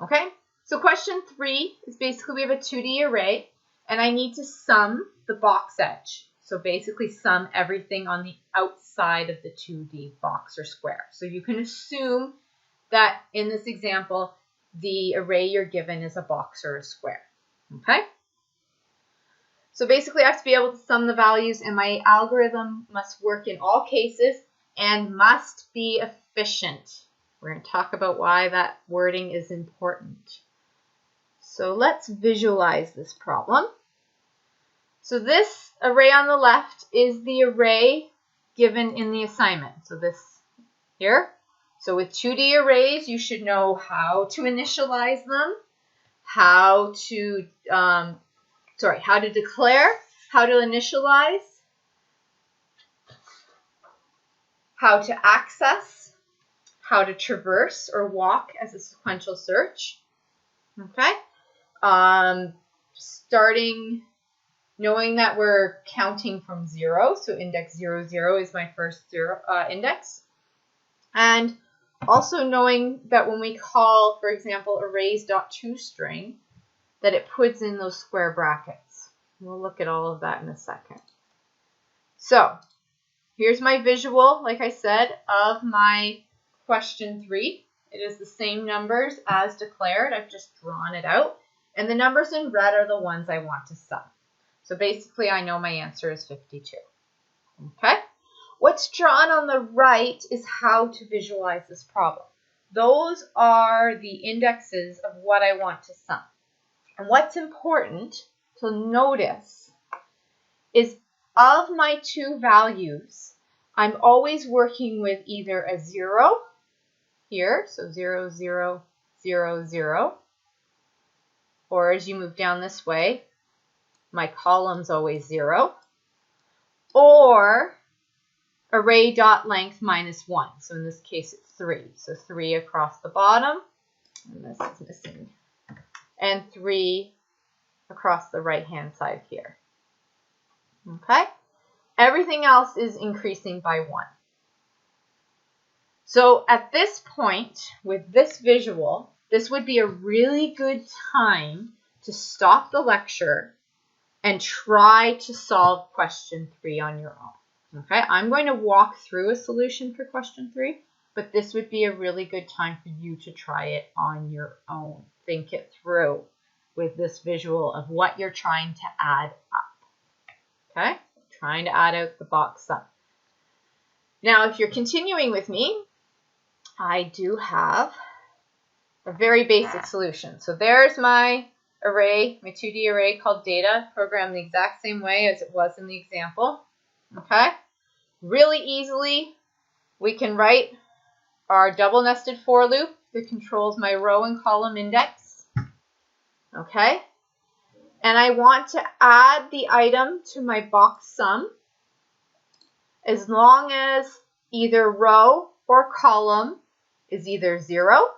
[SPEAKER 1] Okay. So question 3 is basically we have a 2D array, and I need to sum the box edge. So basically sum everything on the outside of the 2D box or square. So you can assume that in this example, the array you're given is a box or a square. Okay? So basically I have to be able to sum the values, and my algorithm must work in all cases and must be efficient. We're going to talk about why that wording is important. So let's visualize this problem. So this array on the left is the array given in the assignment. So this here. So with 2D arrays, you should know how to initialize them, how to declare, how to initialize, how to access, how to traverse or walk as a sequential search. Okay. Knowing that we're counting from 0, so index 0, 0 is my first index. And also knowing that when we call, for example, arrays.toString, that it puts in those square brackets. We'll look at all of that in a second. So here's my visual, like I said, of my question 3. It is the same numbers as declared. I've just drawn it out. And the numbers in red are the ones I want to sum. So basically, I know my answer is 52. Okay? What's drawn on the right is how to visualize this problem. Those are the indexes of what I want to sum. And what's important to notice is of my two values, I'm always working with either a 0 here, so 0, 0, 0, 0, or as you move down this way, my column's always 0, or array.length minus 1. So in this case, it's 3. So 3 across the bottom, and this is missing, and 3 across the right-hand side here. Okay? Everything else is increasing by 1. So at this point, with this visual, this would be a really good time to stop the lecture and try to solve question 3 on your own. Okay, I'm going to walk through a solution for question 3, but this would be a really good time for you to try it on your own. Think it through with this visual of what you're trying to add up. Okay, trying to add out the box sum. Now, if you're continuing with me, I do have a very basic solution. So there's my array, my 2D array called data, programmed the exact same way as it was in the example. Okay, really easily we can write our double nested for loop that controls my row and column index. Okay, and I want to add the item to my box sum as long as either row or column is either 0,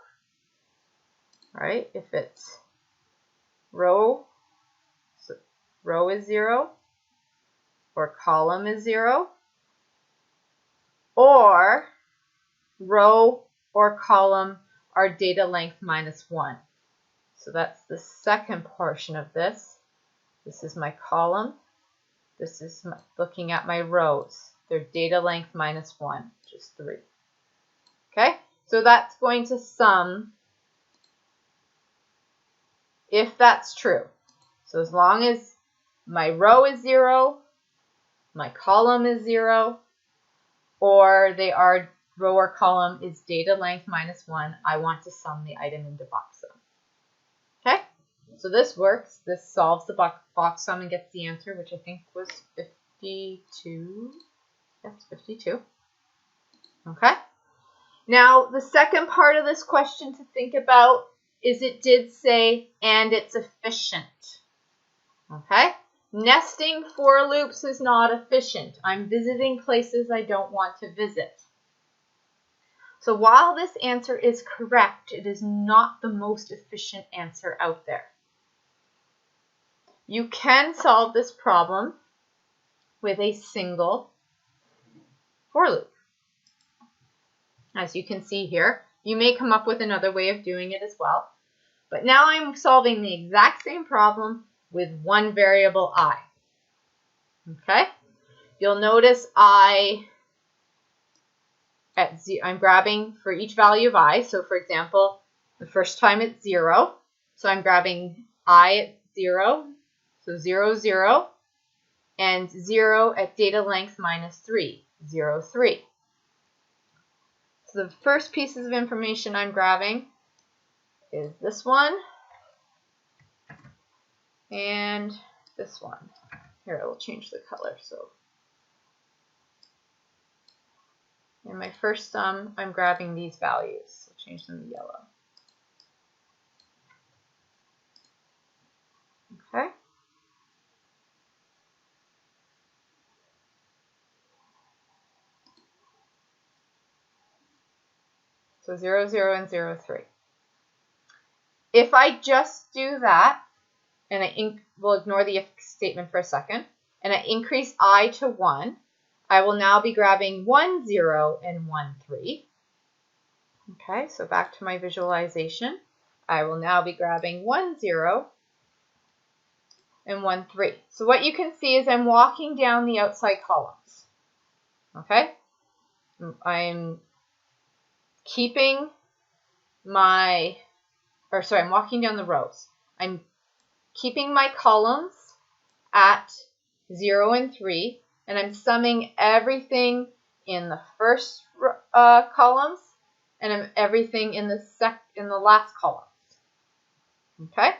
[SPEAKER 1] right? If it's row is 0, or column is 0, or row or column are data length minus 1. So that's the second portion of this. This is my column. This is looking at my rows. They're data length minus 1, just 3. Okay, so that's going to sum if that's true. So as long as my row is 0, my column is 0, or they are row or column is data length minus 1, I want to sum the item into box sum. Okay, so this works. This solves the box sum and gets the answer, which I think was 52. Yes, 52. Okay. Now, the second part of this question to think about is it did say, and it's efficient. Okay? Nesting for loops is not efficient. I'm visiting places I don't want to visit. So while this answer is correct, it is not the most efficient answer out there. You can solve this problem with a single for loop. As you can see here, you may come up with another way of doing it as well. But now I'm solving the exact same problem with one variable I. Okay? You'll notice I'm grabbing for each value of I. So for example, the first time it's 0. So I'm grabbing I at 0. So 0, 0. And 0 at data length minus 3. 0, 3. So the first pieces of information I'm grabbing is this one and this one. Here, I will change the color. So in my first sum, I'm grabbing these values. I'll change them to yellow. Okay. So 0, 0, and 0, 3. If I just do that, and we'll ignore the if statement for a second, and I increase I to 1, I will now be grabbing 1, 0, and 1, 3. Okay, so back to my visualization. I will now be grabbing 1, 0, and 1, 3. So what you can see is I'm walking down the outside columns. Okay? I'm keeping I'm walking down the rows. I'm keeping my columns at 0 and 3, and I'm summing everything in the first columns and everything in the last columns. Okay?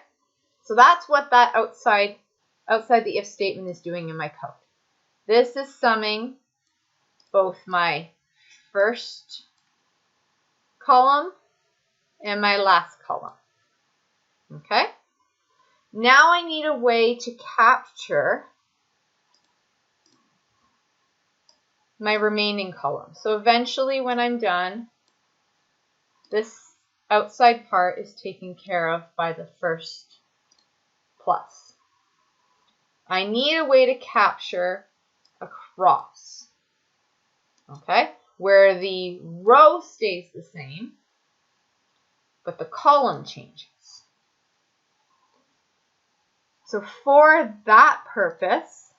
[SPEAKER 1] So that's what that outside the if statement is doing in my code. This is summing both my first column and my last column. Okay? Now I need a way to capture my remaining columns. So eventually when I'm done, this outside part is taken care of by the first plus. I need a way to capture across, okay, where the row stays the same, but the column changes. So for that purpose,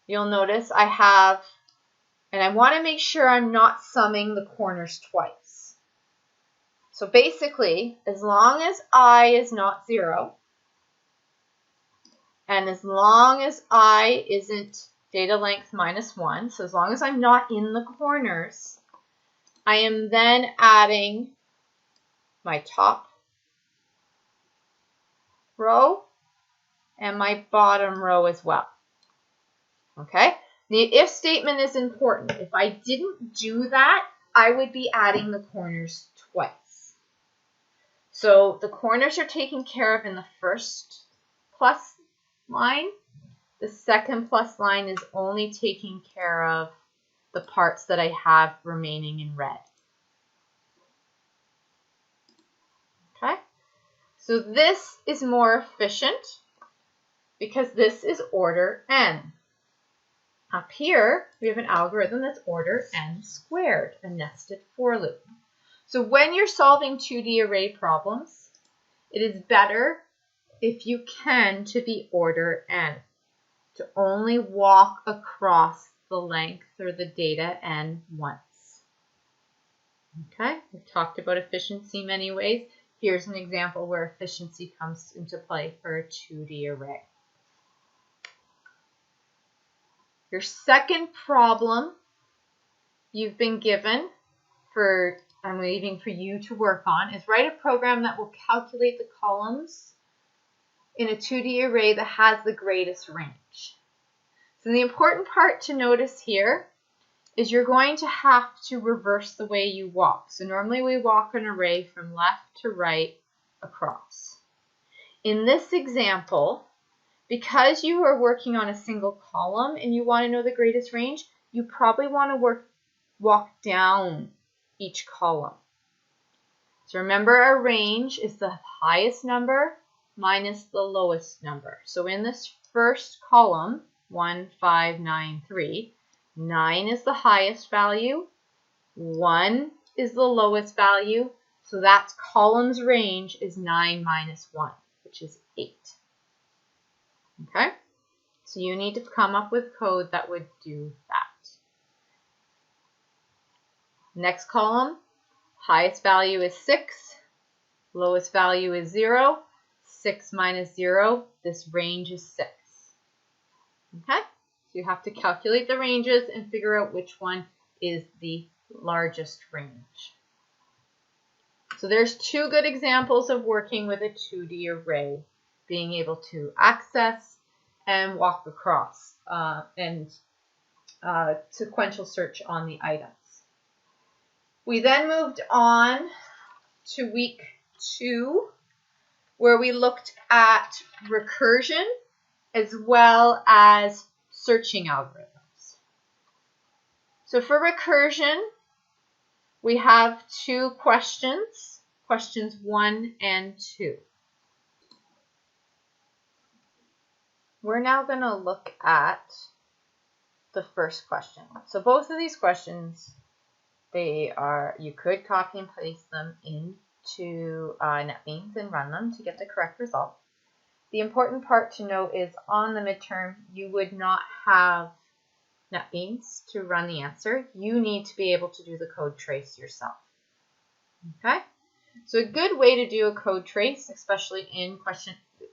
[SPEAKER 1] you'll notice I have, and I want to make sure I'm not summing the corners twice. So basically, as long as I is not 0, and as long as I isn't data length minus 1, so as long as I'm not in the corners, I am then adding my top row and my bottom row as well. Okay? The if statement is important. If I didn't do that, I would be adding the corners twice. So the corners are taken care of in the first plus line. The second plus line is only taking care of the parts that I have remaining in red. Okay? So this is more efficient because this is order n. Up here, we have an algorithm that's order n squared, a nested for loop. So when you're solving 2D array problems, it is better, if you can, to be order n, to only walk across the length or the data n once. Okay, we've talked about efficiency many ways. Here's an example where efficiency comes into play for a 2D array. Your second problem you've been given for, I'm leaving for you to work on, is write a program that will calculate the columns in a 2D array that has the greatest range. So the important part to notice here is you're going to have to reverse the way you walk. So normally we walk an array from left to right across. In this example, because you are working on a single column and you want to know the greatest range, you probably want to walk down each column. So remember, our range is the highest number minus the lowest number. So in this first column, 1, 5, 9, 3, 9 is the highest value, 1 is the lowest value, so that column's range is 9 minus 1, which is 8. Okay, so you need to come up with code that would do that. Next column, highest value is 6, lowest value is 0, 6 minus 0, this range is 6. Okay, so you have to calculate the ranges and figure out which one is the largest range. So there's two good examples of working with a 2D array, being able to access and walk across and sequential search on the items. We then moved on to week 2, where we looked at recursion as well as searching algorithms. So for recursion, we have two questions, questions 1 and 2. We're now going to look at the first question. So both of these questions, you could copy and paste them into NetBeans and run them to get the correct result. The important part to note is on the midterm, you would not have NetBeans to run the answer. You need to be able to do the code trace yourself. Okay? So a good way to do a code trace, especially in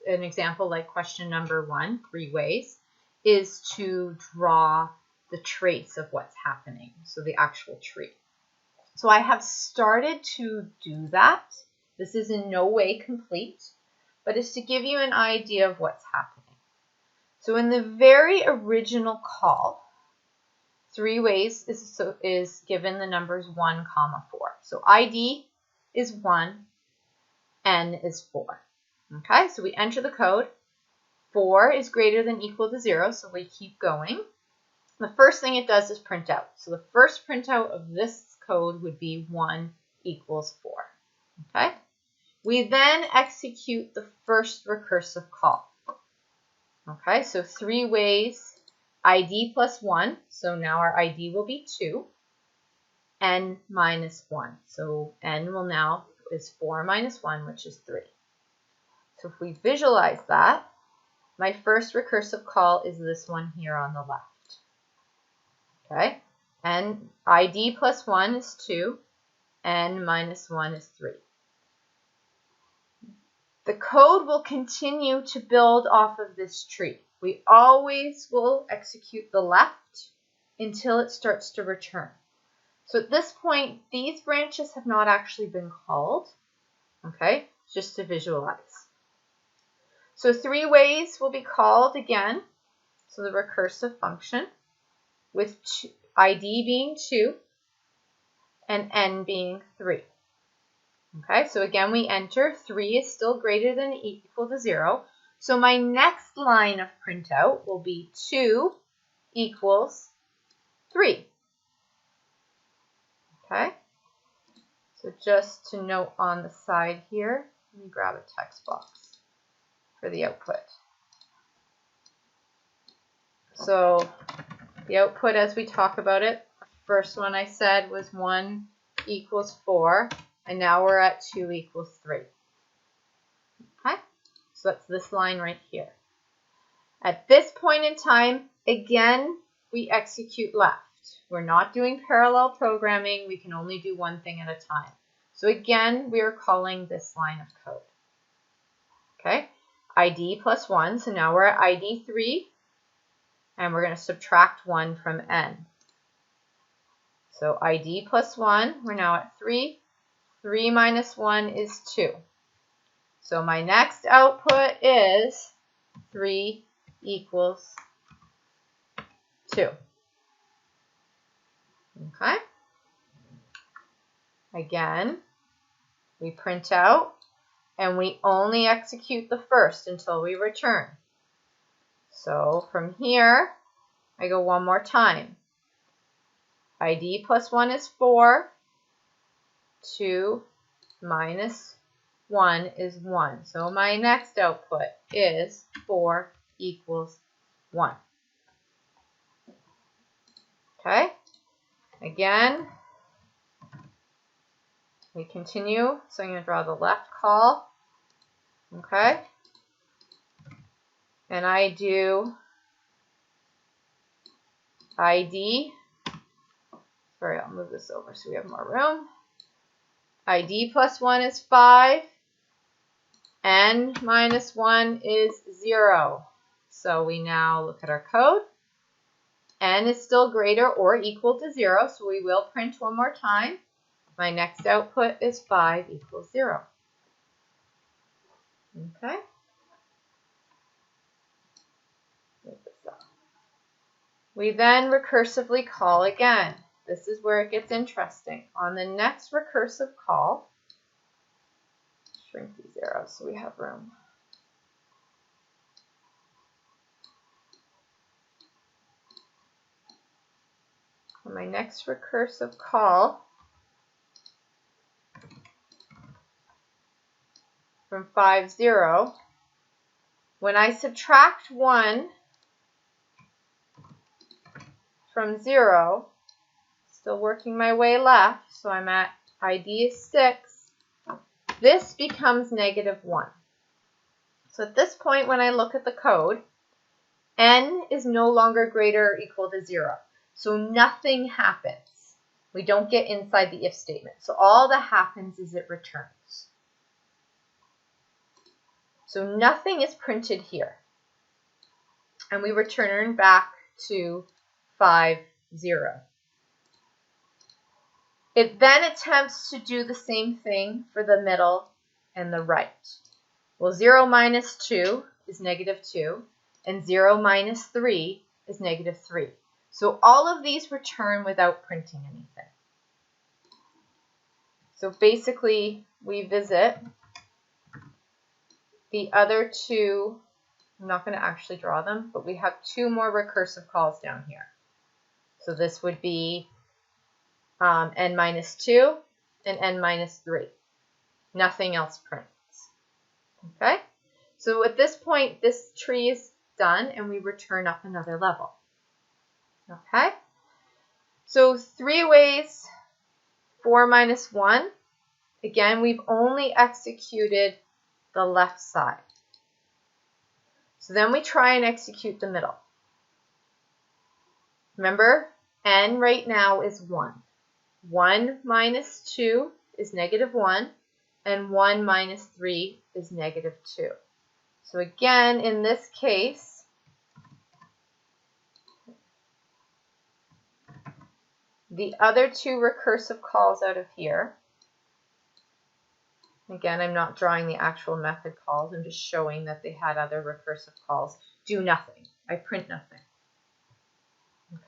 [SPEAKER 1] an example like question number 1, ThreeWays, is to draw the trace of what's happening, so the actual tree. So I have started to do that. This is in no way complete, but it's to give you an idea of what's happening. So in the very original call, ThreeWays is given the numbers 1, 4. So ID is 1, N is 4. Okay, so we enter the code. 4 is greater than equal to 0, so we keep going. The first thing it does is print out. So the first printout of this code would be 1 equals 4. Okay? We then execute the first recursive call. Okay, so ThreeWays ID plus 1. So now our ID will be 2. N minus 1. So n will now is 4 minus 1, which is 3. So if we visualize that, my first recursive call is this one here on the left. Okay, and ID plus 1 is 2, n minus 1 is 3. The code will continue to build off of this tree. We always will execute the left until it starts to return. So at this point, these branches have not actually been called, okay, just to visualize. So ThreeWays will be called again, so the recursive function, with ID being 2 and n being 3. Okay, so again we enter, 3 is still greater than equal to 0. So my next line of printout will be 2 equals 3. Okay, so just to note on the side here, let me grab a text box for the output. So the output as we talk about it, the first one I said was 1 equals 4, and now we're at 2 equals 3. Okay, so that's this line right here. At this point in time, again, we execute left. We're not doing parallel programming. We can only do one thing at a time. So again, we are calling this line of code. Okay, ID plus 1. So now we're at ID 3, and we're going to subtract 1 from n. So ID plus 1, we're now at 3. 3 minus 1 is 2. So my next output is 3 equals 2. Okay. Again, we print out and we only execute the first until we return. So from here, I go one more time. ID plus 1 is 4. 2 minus 1 is 1. So my next output is 4 equals 1. Okay. Again, we continue. So I'm going to draw the left call. Okay. And I do ID. Sorry, I'll move this over so we have more room. ID plus 1 is 5. N minus 1 is 0. So we now look at our code. N is still greater or equal to 0, so we will print one more time. My next output is 5 equals 0. Okay. Move this up. We then recursively call again. This is where it gets interesting. On the next recursive call, shrink these arrows so we have room. On my next recursive call, from 5, 0, when I subtract 1 from 0, still working my way left, so I'm at ID is 6, this becomes -1. So at this point, when I look at the code, n is no longer greater or equal to 0. So nothing happens. We don't get inside the if statement. So all that happens is it returns. So nothing is printed here. And we return back to 5, 0. It then attempts to do the same thing for the middle and the right. Well, 0 minus 2 is -2, and 0 minus 3 is -3. So all of these return without printing anything. So basically, we visit the other two, I'm not going to actually draw them, but we have two more recursive calls down here. So this would be n minus 2 and n minus 3. Nothing else prints. Okay? So at this point, this tree is done, and we return up another level. Okay? So ThreeWays 4 minus 1. Again, we've only executed the left side. So then we try and execute the middle. Remember, n right now is 1. 1 minus 2 is negative 1, and 1 minus 3 is negative 2. So again, in this case, the other two recursive calls out of here, again, I'm not drawing the actual method calls, I'm just showing that they had other recursive calls, do nothing. I print nothing.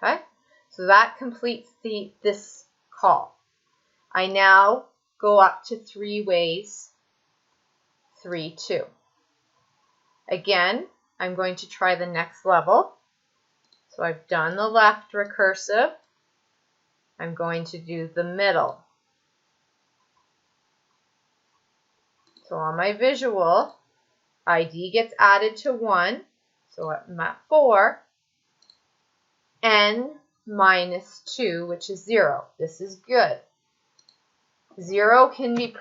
[SPEAKER 1] Okay, so that completes this call. I now go up to ThreeWays 3, 2. Again, I'm going to try the next level. So I've done the left recursive. I'm going to do the middle. So on my visual, ID gets added to 1. So I'm at 4. N minus 2, which is 0. This is good. 0 can be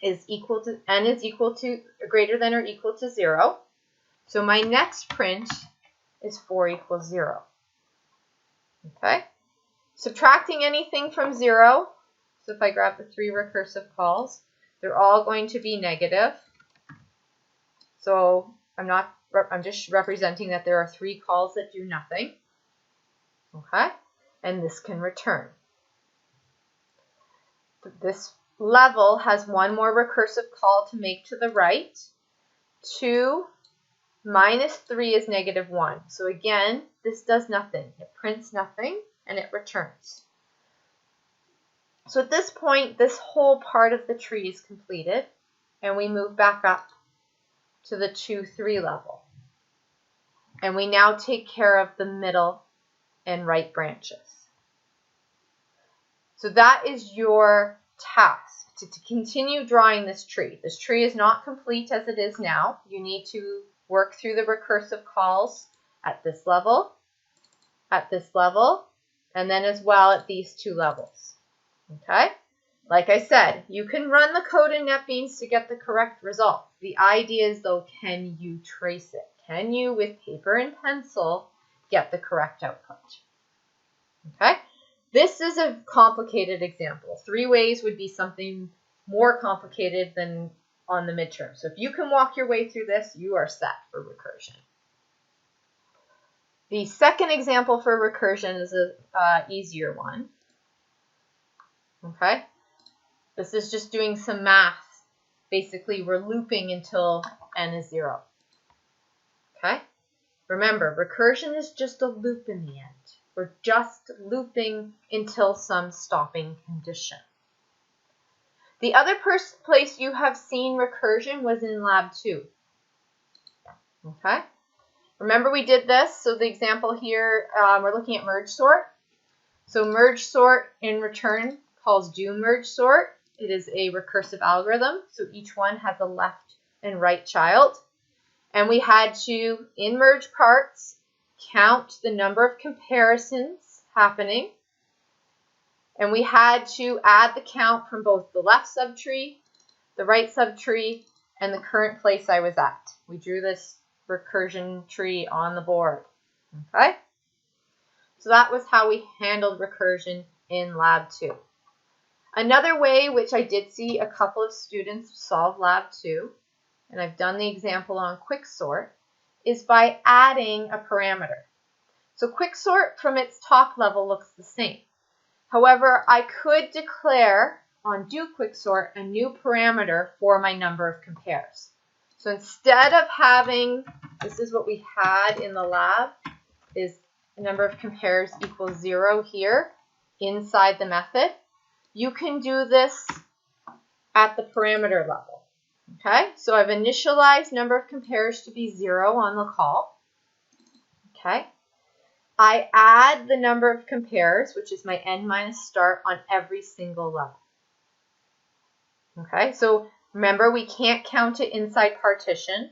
[SPEAKER 1] is equal to n is equal to greater than or equal to 0. So my next print is 4 equals 0. Okay. Subtracting anything from 0. So if I grab the 3 recursive calls, they're all going to be negative. So I'm just representing that there are 3 calls that do nothing. Okay, and this can return. This level has one more recursive call to make to the right. 2 minus 3 is negative 1. So again, this does nothing. It prints nothing and it returns. So at this point, this whole part of the tree is completed, and we move back up to the 2, 3 level. And we now take care of the middle and right branches. So that is your task, to continue drawing this tree. This tree is not complete as it is now. You need to work through the recursive calls at this level, and then as well at these 2 levels. Okay? Like I said, you can run the code in NetBeans to get the correct result. The idea is, though, can you trace it? Can you, with paper and pencil, get the correct output? Okay? This is a complicated example. ThreeWays would be something more complicated than on the midterm. So if you can walk your way through this, you are set for recursion. The second example for recursion is an easier one. Okay? This is just doing some math. Basically, we're looping until n is 0. Okay? Remember, recursion is just a loop in the end. We're just looping until some stopping condition. The other place you have seen recursion was in Lab 2. Okay? Remember we did this, so the example here, we're looking at merge sort. So merge sort in return calls do merge sort. It is a recursive algorithm, so each one has a left and right child. And we had to, in merge parts, count the number of comparisons happening. And we had to add the count from both the left subtree, the right subtree, and the current place I was at. We drew this recursion tree on the board. Okay? So that was how we handled recursion in Lab 2. Another way, which I did see a couple of students solve Lab 2, and I've done the example on quicksort, is by adding a parameter. So quicksort from its top level looks the same. However, I could declare on doQuicksort a new parameter for my number of compares. So instead of having, this is what we had in the lab, is the number of compares equals 0 here inside the method. You can do this at the parameter level. Okay, so I've initialized number of compares to be 0 on the call. Okay, I add the number of compares, which is my n minus start, on every single level. Okay, so remember, we can't count it inside partition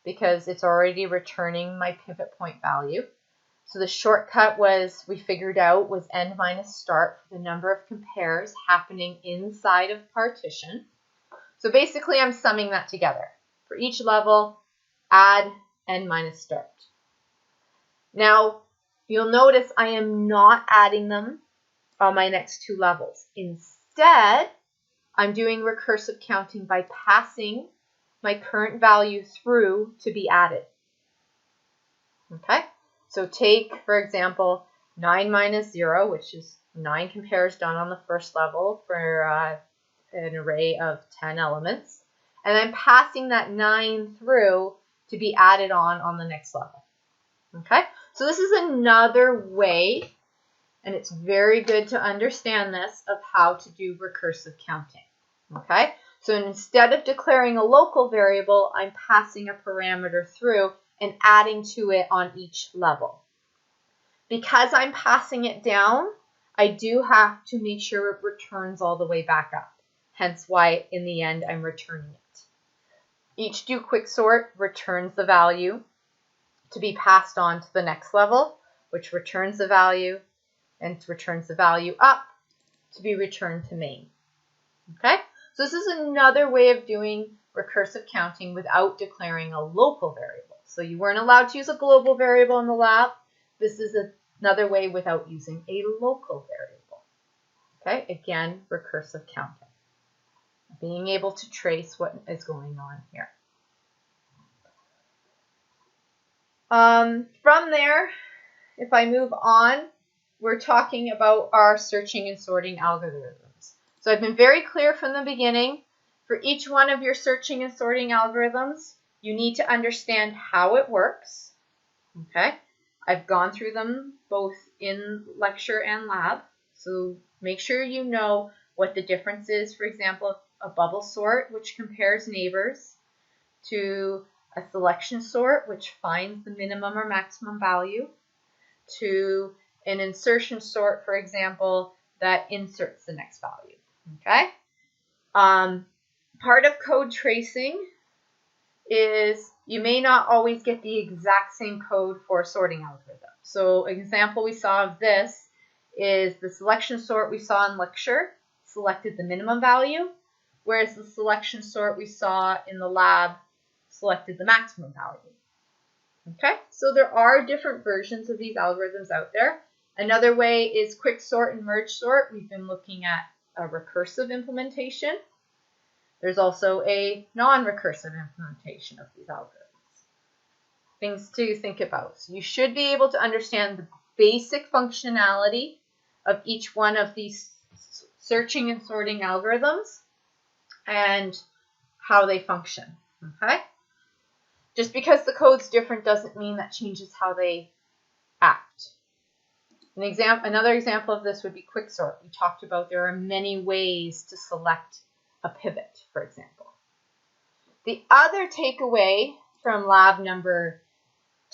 [SPEAKER 1] because it's already returning my pivot point value. So the shortcut we figured out was n minus start for the number of compares happening inside of partition. So basically, I'm summing that together. For each level, add n minus start. Now, you'll notice I am not adding them on my next two levels. Instead, I'm doing recursive counting by passing my current value through to be added. Okay, so take, for example, 9 minus 0, which is 9 compares done on the first level for an array of 10 elements. And I'm passing that 9 through to be added on the next level. Okay, so this is another way, and it's very good to understand this, of how to do recursive counting. Okay, so instead of declaring a local variable, I'm passing a parameter through and adding to it on each level. Because I'm passing it down, I do have to make sure it returns all the way back up. Hence why in the end I'm returning it. Each do quicksort returns the value to be passed on to the next level, which returns the value and returns the value up to be returned to main. Okay, so this is another way of doing recursive counting without declaring a local variable. So you weren't allowed to use a global variable in the lab. This is another way without using a local variable. Okay, again, recursive counting. Being able to trace what is going on here. From there, if I move on, we're talking about our searching and sorting algorithms. So I've been very clear from the beginning, for each one of your searching and sorting algorithms, you need to understand how it works. Okay, I've gone through them both in lecture and lab, so make sure you know what the difference is. For example, a bubble sort, which compares neighbors, to a selection sort, which finds the minimum or maximum value, to an insertion sort, for example, that inserts the next value. Okay. Part of code tracing is you may not always get the exact same code for a sorting algorithm. So an example we saw of this is the selection sort we saw in lecture selected the minimum value, whereas the selection sort we saw in the lab selected the maximum value. Okay, so there are different versions of these algorithms out there. Another way is quick sort and merge sort. We've been looking at a recursive implementation. There's also a non-recursive implementation of these algorithms. Things to think about. So you should be able to understand the basic functionality of each one of these searching and sorting algorithms and how they function. Okay? Just because the code's different doesn't mean that changes how they act. Another example of this would be quicksort. We talked about there are many ways to select a pivot, for example. The other takeaway from lab number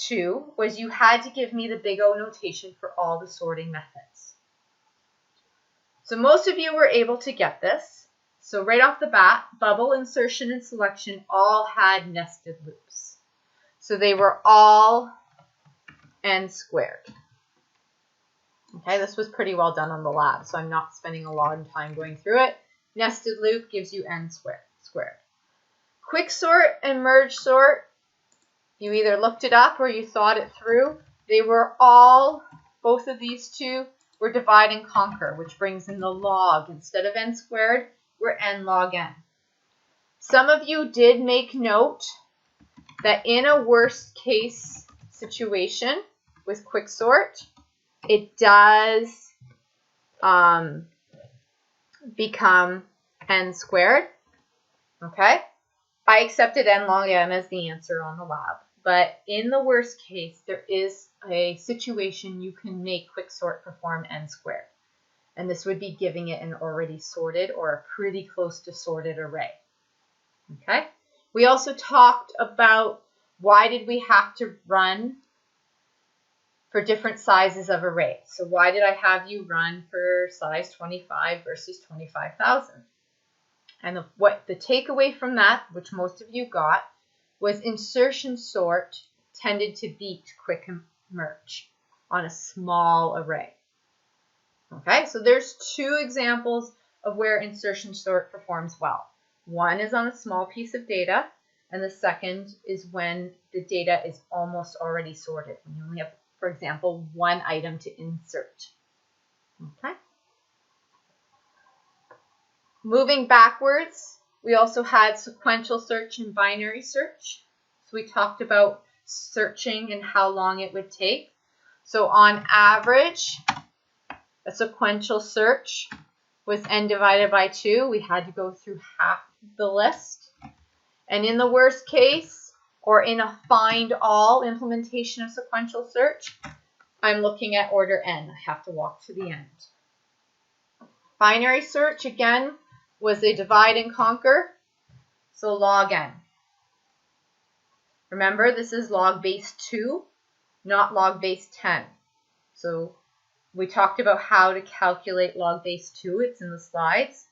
[SPEAKER 1] 2 was you had to give me the big O notation for all the sorting methods. So most of you were able to get this. So right off the bat, bubble, insertion, and selection all had nested loops. So they were all n squared. Okay, this was pretty well done on the lab, so I'm not spending a lot of time going through it. Nested loop gives you n squared. Quicksort and merge sort, you either looked it up or you thought it through. They were all, both of these two, were divide and conquer, which brings in the log. Instead of n squared, we're n log n. Some of you did make note that in a worst case situation with quicksort, it does become n squared. Okay, I accepted n log n as the answer on the lab, but in the worst case, there is a situation you can make quicksort perform n squared, and this would be giving it an already sorted or a pretty close to sorted array. Okay, We also talked about why did we have to run for different sizes of arrays. So why did I have you run for size 25 versus 25,000? And what the takeaway from that, which most of you got, was insertion sort tended to beat quick merge on a small array. Okay, so there's two examples of where insertion sort performs well. One is on a small piece of data, and the second is when the data is almost already sorted. When you only have, for example, one item to insert. Okay. Moving backwards, we also had sequential search and binary search. So we talked about searching and how long it would take. So on average, a sequential search was n divided by 2. We had to go through half the list. And in the worst case, or in a find all implementation of sequential search, I'm looking at order n. I have to walk to the end. Binary search, again, was a divide and conquer, so log n. Remember, this is log base 2, not log base 10. So we talked about how to calculate log base 2, it's in the slides,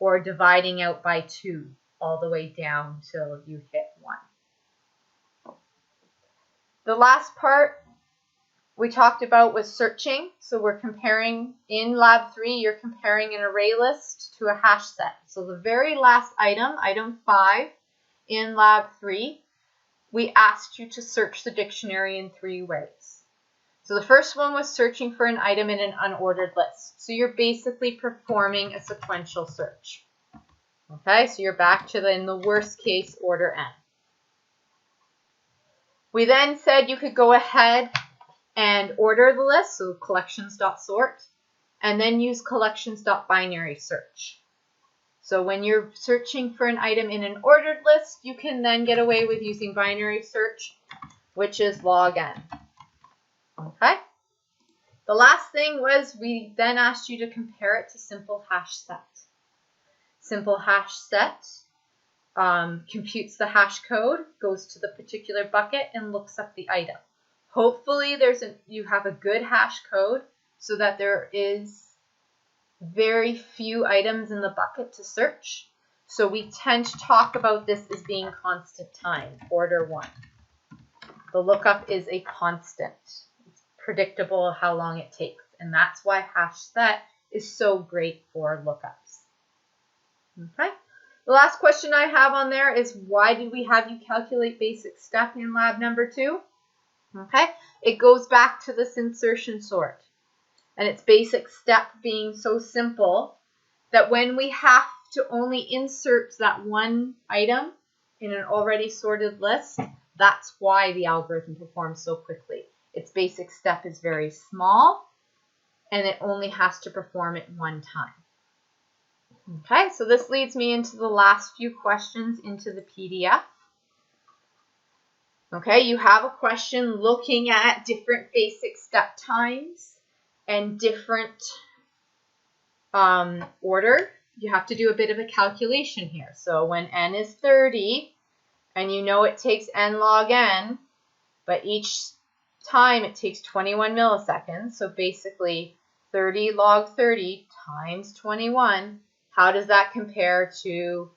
[SPEAKER 1] or dividing out by 2 all the way down till you hit 1. The last part we talked about was searching. So we're comparing, in Lab 3, you're comparing an array list to a hash set. So the very last item, item 5, in Lab 3, we asked you to search the dictionary in 3 ways. So the first one was searching for an item in an unordered list. So you're basically performing a sequential search. Okay, so you're back to in the worst case, order n. We then said you could go ahead and order the list, so collections.sort, and then use collections.binary search. So when you're searching for an item in an ordered list, you can then get away with using binary search, which is log n. Okay? The last thing was we then asked you to compare it to simple hash set. Simple hash set computes the hash code, goes to the particular bucket, and looks up the item. Hopefully you have a good hash code so that there is very few items in the bucket to search. So we tend to talk about this as being constant time, order 1. The lookup is a constant. It's predictable how long it takes. And that's why hash set is so great for lookups. Okay. The last question I have on there is why did we have you calculate basic step in lab number 2? Okay, it goes back to this insertion sort. And its basic step being so simple that when we have to only insert that one item in an already sorted list, that's why the algorithm performs so quickly. Its basic step is very small, and it only has to perform it one time. Okay, so this leads me into the last few questions into the PDF. Okay, you have a question looking at different basic step times and different order. You have to do a bit of a calculation here. So when n is 30, and you know it takes n log n, but each time it takes 21 milliseconds. So basically 30 log 30 times 21. How does that compare to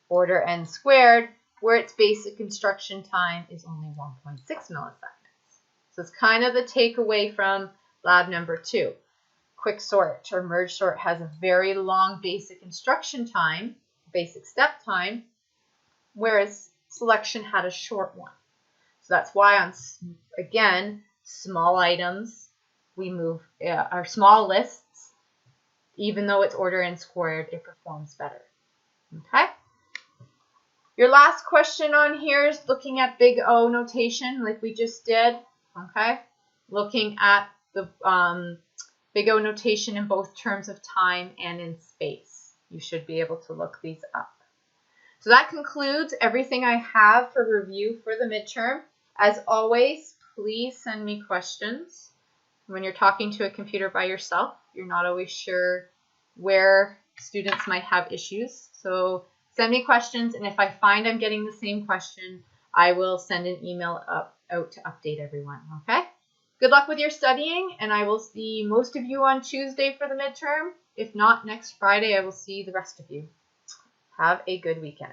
[SPEAKER 1] order n squared, where its basic instruction time is only 1.6 milliseconds? So it's kind of the takeaway from lab number 2. Quick sort or merge sort has a very long basic instruction time, basic step time, whereas selection had a short one. So that's why on, again, small items, we move, our small lists, even though it's order n squared, it performs better. Okay? Your last question on here is looking at big O notation like we just did. Okay? Looking at the big O notation in both terms of time and in space. You should be able to look these up. So that concludes everything I have for review for the midterm. As always, please send me questions. When you're talking to a computer by yourself, you're not always sure where students might have issues. So Send me questions, and if I find I'm getting the same question, I will send an email out to update everyone, okay? Good luck with your studying, and I will see most of you on Tuesday for the midterm. If not, next Friday, I will see the rest of you. Have a good weekend.